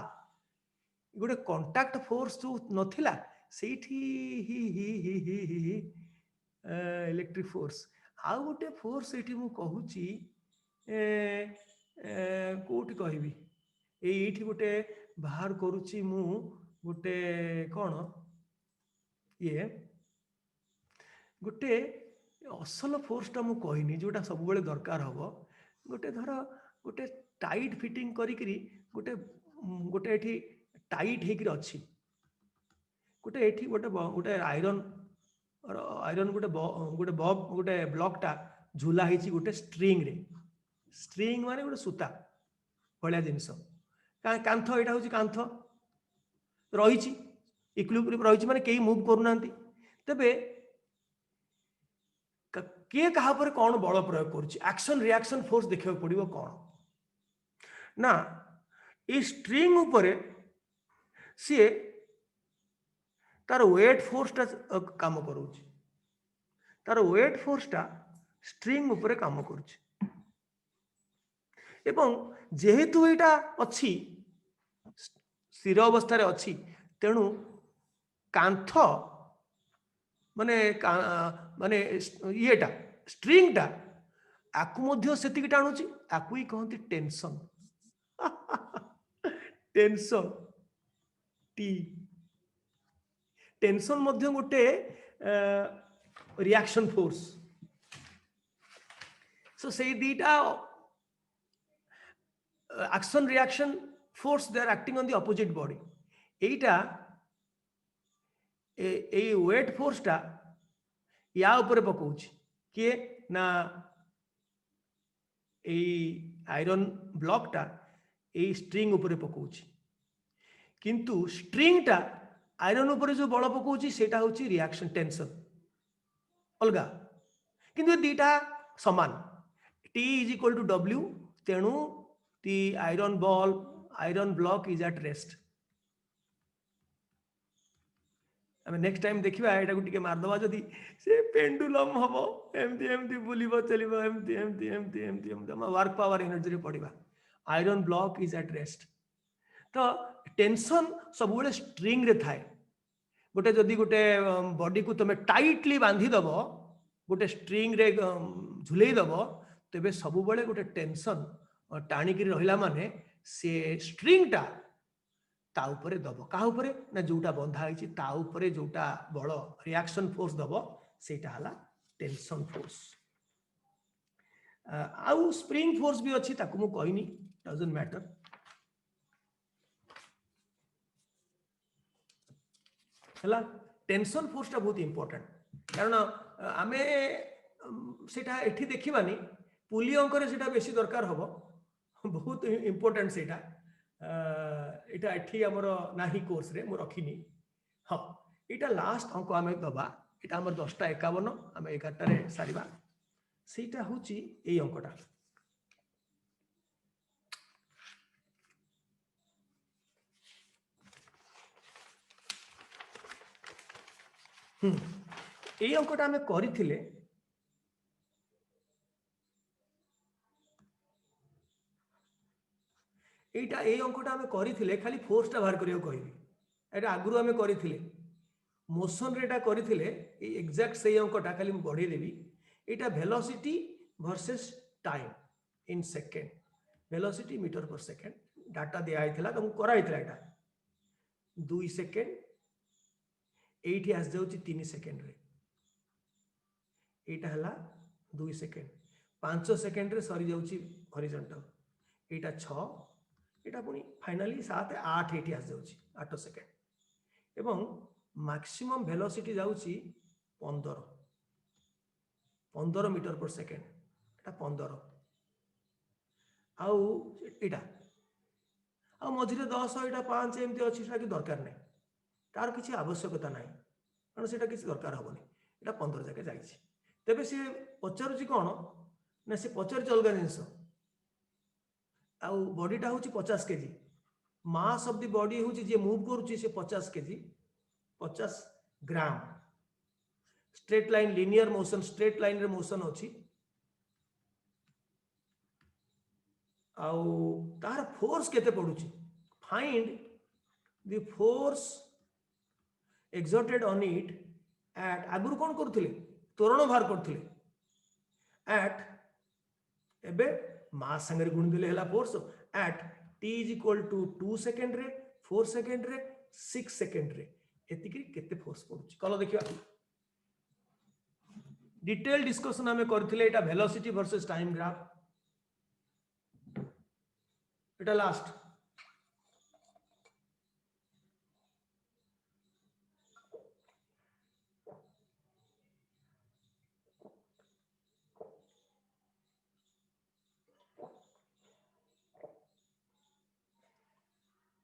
गोटे कांटेक्ट फोर्स जो नथिला सेठी ही ही ही ही ही इलेक्ट्रिक फोर्स, आउ गोटे फोर्स सेठी मु कहूची कोठी कहबी एठी गोटे बाहर करूची मु गोटे कौन ये गोटे असल फोर्स टा मु कहनी जोटा सब बेले दरकार हबो। गोटे धर गोटे टाइट फिटिंग करी गोटे गोटे एठी टाइट हेकि अछि, गोटे एठी गोटे गोटे आयरन आयरन गोटे गोटे गोटे ब्लॉक टा झूला हेची गोटे स्ट्रिंग रे, स्ट्रिंग माने गोटे सूता भलिया जिनस कांथ, एटा होची कांथ रहिची इक्विलिब्रियम रहिची माने केही मूव करू नांती। तबे किए कहा पर कौन बल प्रयोग करुच्ची, एक्शन रिएक्शन फोर्स देखा पड़ो कौन ना ये स्ट्रिंग उपरे सी तार वेट फोर्स टा काम करुच्ची, तार वेट फोर्स टा स्ट्रिंग उपरे काम करुच्ची एवं जेहेतु एटा अच्छी स्थिर अवस्था रे अच्छी तेणु कांथ माने माने येटा स्ट्रिंगटा आकु मध्य सेतिकी टाणुची आकु ही कहती टेंशन टेंशन टी टेंशन मध्य गोटे रिएक्शन फोर्स सो से दीटा action reaction force they are acting on the opposite body एटा ए वेट फोर्स टा या ऊपर पकाउछि किए ना ए आयरन ब्लॉक टा ए स्ट्रिंग ऊपर पकाउछि किंतु स्ट्रिंग टा आयरन ऊपर जो बल पकाउछि सेटा होछि रिएक्शन टेंशन अलगा किंतु दीटा समान T is equal to W तेणु the iron ball iron block is at rest आम नेक्स्ट टाइम देखा यहाँ को टिके मारदबा जदि से पेंडुलम हम एमती एमती बुलिब चलिब एमती एमती एमती एमती एमती वर्क पावर एनर्जी पड़ा iron block is at rest तो टेंशन सब स्ट्रिंग रे थाए गोटे जदि गोटे बॉडी को तुम टाइटली बांधीदेव गोटे स्ट्रिंग रे झुलेदब तेबे सब बड़े गोटे टेंशन टाणिक रहा माने से स्ट्रिंगटा ता उपरे दब का उपरे ना जोटा बंधा है ता उपरे जोटा बल रिएक्शन फोर्स दब सेटा हला टेंशन फोर्स आउ स्प्रिंग फोर्स भी अच्छी ताकू मु कहनी डजंट मैटर हला टेंशन फोर्स टा बहुत इंपोर्टेंट कारण आमे सेटा एठी देखिबानी पुली अंक रे सेटा बेसी दरकार हबो बहुत इंपोर्टेंट सेटा एटा एठी हमर नाही कोर्स रे मु रखिनी हाँ एटा लास्ट अंक आमे दबा एटा हमर 10:51 आमे 11 रे सारिबा सेटा होची एई अंकटा एई अंकटा आमे करिथिले एटा ए अंकटा आमे करिथिले खाली फोर्स टा बाहर करियो कहबी एटा आगुरु आमे करिथिले मोशन रे एटा करिथिले ए एग्जैक्ट सही अंकटा खाली मु बढ़े देबी एटा velocity versus time in second velocity metre per second data दिया आइथिला तुम कराइथिला एटा 2 सेकंड एठी आस जाउची 3 सेकंड रे एटा हला 2 सेकंड 5 सेकंड रे सरी जाउची हॉरिजॉन्टल एटा 6 एटा पुनी फाइनली 7 8 एठी आस जाउची 8 सेकंड एवं मैक्सिमम वेलोसिटी जाउची 15 मीटर पर सेकंड एटा 15 आउ एटा आ मझिरे 10 एटा 5 एमती अछि सेटा कि दरकार नै तार किछि आवश्यकता नै कारण सेटा किछि दरकार होबनी एटा 15 जाके जाइछि तेबे से पचारुची कोन ना से पचारुची अलगा जिंस आउ बॉडीटा हूँ 50 KG mass of the body हूँ जे मूव करुच्ची से 50 KG 50 gram straight line linear motion straight line रे मोशन अच्छी आउ तार फोर्स केते पड़ुची find the force exerted on it at आगुरु कौन करुथिले त्वरण बाहर करुथिले एट एबे मास संगे गुण दिले हला force at t is equal to 2 second रे 4 सेकंड रे 6 सेकंड रे एतिकी केते फोर्स पड़ुची कल देखिबा डिटेल डिस्कशन हमें करथिले एटा वेलोसिटी वर्सेस टाइम ग्राफ एटा लास्ट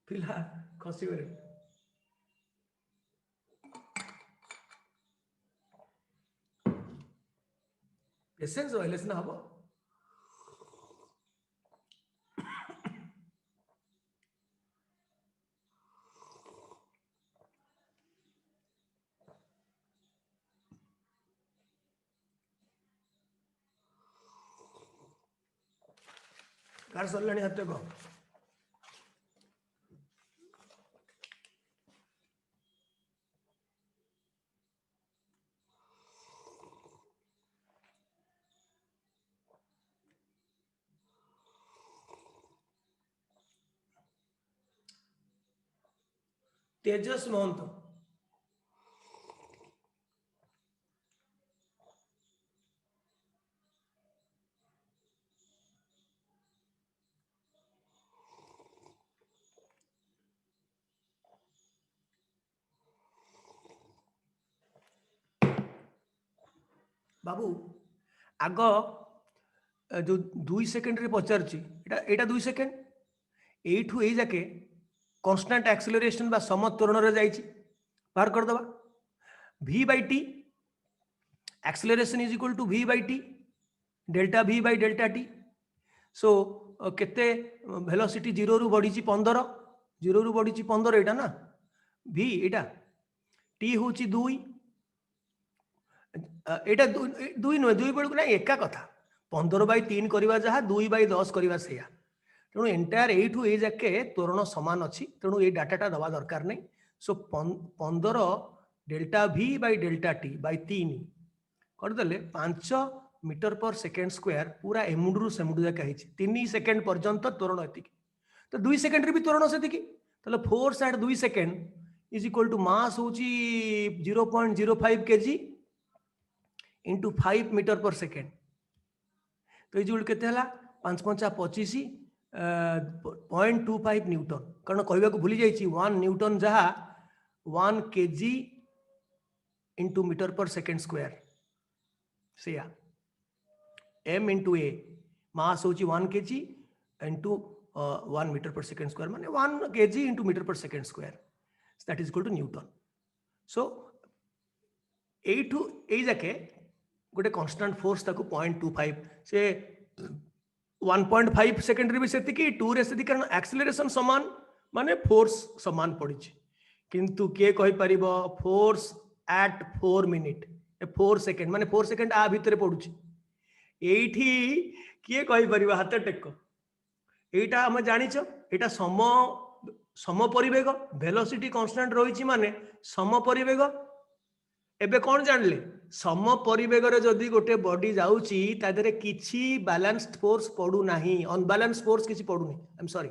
पिला खसी गरे एसेंस रहले सिना हबो कार सरलाणी हाथ को तेजस महंत। बाबू आग जो 2 सेकेंड रे पचारची एटा 2 सेकेंड एठू ए जाके कांस्टेंट एक्सेलरेशन बा समत्वरण रे जाईची बाहर कर दबा v by t acceleration is equal to v by t delta v by delta t so केते वेलोसिटी 0 रु बढ़ी 15 0 रु बढ़ी 15 एटा ना v एटा t होची 2 एटा 2 नुहे 2 बेलू ना एका कथा 15/3 करवा जहाँ 2/10 करवा से तेणु एंटायर एठू ए जाके त्वरण समान अच्छी तेणु ये डाटाटा दवा दरकार नहीं so 15 delta v by delta t by 3 करदेले 5 मीटर पर सेकेंड स्क्वायर पूरा एमुडू सेमुडू जाके 3 सेकेंड पर्यंत त्वरण एति तो 2 सेकेंड रे भी त्वरण से ताले force at 2 second is equal to mass होची 0.05 kg into 5 metre per second तो ये केते हला 5 5 25 0.25 न्यूटन कारण कहवा को भूली जाइए 1 न्यूटन जहाँ 1 kg into metre per second square से m इंटू ए मास होची 1 kg into 1 metre per second square माने 1 kg into metre per second square that is equal to newton so ए टू ए जाके गोटे कांस्टेंट फोर्स ताको 0.25 से 1.5 सेकेंड रे भी सेति की 2 रे सेति कारण एक्सेलरेशन समान माने फोर्स समान पड़ी किंतु के कहि परिबो फोर्स एट 4 मिनिट 4 सेकेंड माने 4 सेकेंड आ भीतर पड़ुची एठी किए कहि परिबो हाथ टेक एटा हम जानिछ एटा सम परिवेग वेलोसिटी कांस्टेंट रहिछि माने सम परिवेग एबे कौन जानले सम परिवेग रे जदी गोटे बॉडी जाउची ता देरे किछि बैलेंस्ड फोर्स पडू नाही अनबैलेंस फोर्स किछि पडू नाही I am sorry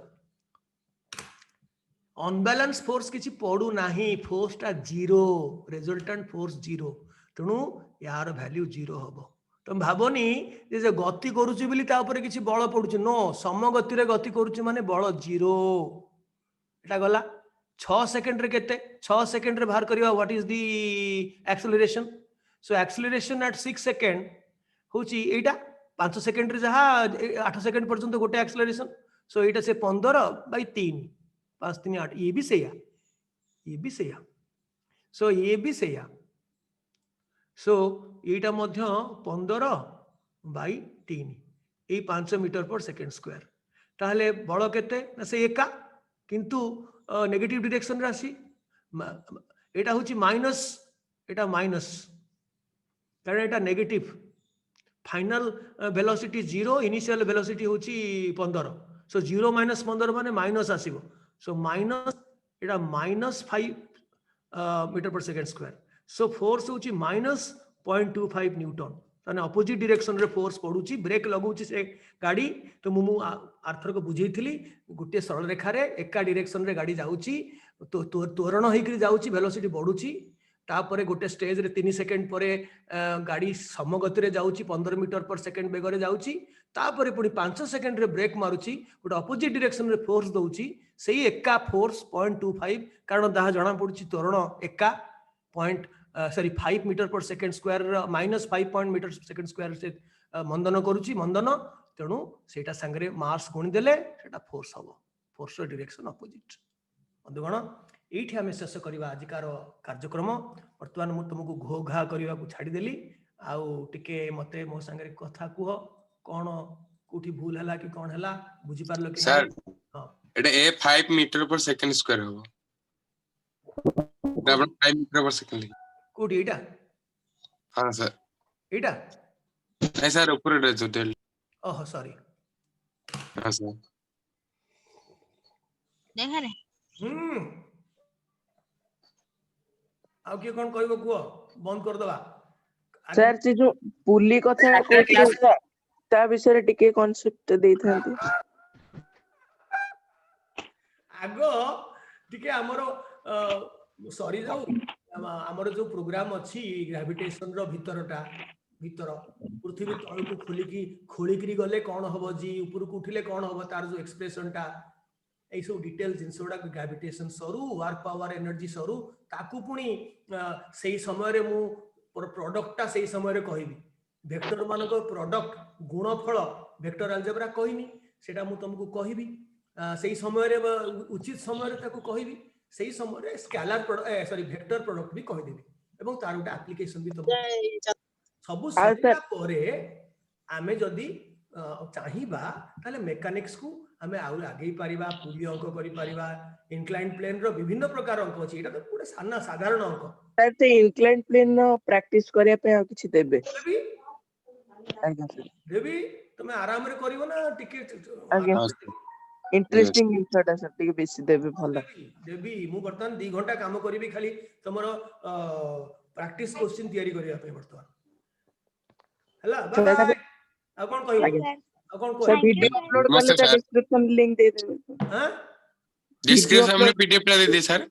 unbalance force किछि पडू नाही फोर्स ता जीरो रिजल्टेंट फोर्स जीरो तेणु यार वैल्यू जीरो हबो तुम भाबनी जे गति करूची बोली ता ऊपर किछि बल पडुची नो सम गति रे गति करूची माने बल जीरो एटा गला 6 सेकेंड रे केते 6 सेकेंड रे बाहर करिवा what is the acceleration so acceleration at 6 second होची एटा 5 सेकेंड रे जहा 8 सेकेंड पर्यंत गोटे एक्सेलरेशन सो एटा से 15/3 5 3 8 ये भी सेया सो ये भी सेया सो एटा मध्य 15/3 ए 5 मीटर पर सेकेंड स्क्वायर ताहले बल केते ना से एका किंतु नेगेटिव डायरेक्शन राशि एटा होची माइनस एटा माइनस कारण एटा negative final velocity 0 initial velocity होची 15 सो 0 - 15 माने माइनस आसीबो सो माइनस एटा -5 metre per second square so force होची -0.25 न्यूटन ताने अपोजिट डायरेक्शन रे फोर्स पडुची ब्रेक लगौची से गाड़ी तो मु आर्थर को बुझेइथिली गोटे सरल रेखा रे एका डायरेक्शन रे गाड़ी जाउची तो त्वरण होइकरी जाउची वेलोसिटी बढ़ुची तापरे गोटे स्टेज रे 3 सेकेंड परे गाड़ी समगति रे जाउची 15 मीटर पर सेकेंड बेग रे जाउची तापरे पुनी 5 सेकेंड रे ब्रेक मारुची गोटे अपोजिट डायरेक्शन रे फोर्स दउची सेही एका फोर्स 0.25 कारण दाहा जणा पडुची त्वरण एका 5 metre per second square -5 metre second square से मंदन करुची मंदन तेणु सेटा संगे मास गुणी देले सेटा फोर्स हबो फोर्स डायरेक्शन अपोजिट बंधुगण एठी हमें शेष करबा आजिकार कार्यक्रम वर्तमान मु तुमको घो घा करबा को छाडी देली आउ टिके मते मो संगे कथा कुह कोन कोठी भूल हला कि कोन हला बुझी पारलो कि
सर
हां
एटा ए 5 मीटर पर सेकंड स्क्वायर हो एटा 5 मीटर पर सेकंड
कोठी एटा
हां सर
एटा
नहीं सर ऊपर रे जो डेल
ओह सॉरी
हां सर
देखा रे
आउ के कोन कहबो कुह बंद कर दबा
सर जे जो पुली कथा कहते ता विषय टिके कांसेप्ट देथांती
आगो टिके हमरो सॉरी जाऊ हमर जो प्रोग्राम अछि ग्रेविटेशन रो भीतरटा भीतर पृथ्वी तळକୁ खोलिकी गले कौन हबो जी ऊपर को उठिले कौन हबो तार जो एक्सप्रेशन टा এই सब डिटेल जिनस गुडा ग्रेविटेशन सरू वर्क पावर एनर्जी सरू ताकू पुणी सेही समय रे मु प्रोडक्टटा सेही समय रे कहबी वेक्टर मानको प्रोडक्ट गुणफल वेक्टर अलजेब्रा कहनी सेटा मु तुमको कहबी सेही समय रे उचित समय रे ताकू कहबी सेही समय रे स्केलर सॉरी वेक्टर प्रोडक्ट भी कह देबी एवं तार गोटे एप्लीकेशन भी तुमको सब सरिला परे आमे जदी चाहिबा ताले मेकानिक्स को आमे आउ आगे परिबा पुली अंक करि परिबा इंक्लाइन प्लेन रो विभिन्न प्रकार अंक अछि एटा तो पूरा साधारण अंक
सर ते इंक्लाइन प्लेन प्रैक्टिस करिया पे आ किछि देबे
देबी
आज्ञा सर
देबी तमे आराम रे करिवो ना टिके
आज्ञा इंटरेस्टिंग इनसाइट सर टिके बेसी देबे भलो
देबी मु बर्तमान 2 घंटा काम करिवि खाली तमरो प्रैक्टिस क्वेश्चन तयारी करिया पे बर्तमान हला बाय बाय आ कोन कहिबो आ कोन
सर
कहिबो
वीडियो अपलोड
मस्त
करले
सर।
डिस्क्रिप्शन लिंक दे देबे
हां
डिस्क्रिप्शन में पीडीएफ ला दे दे सर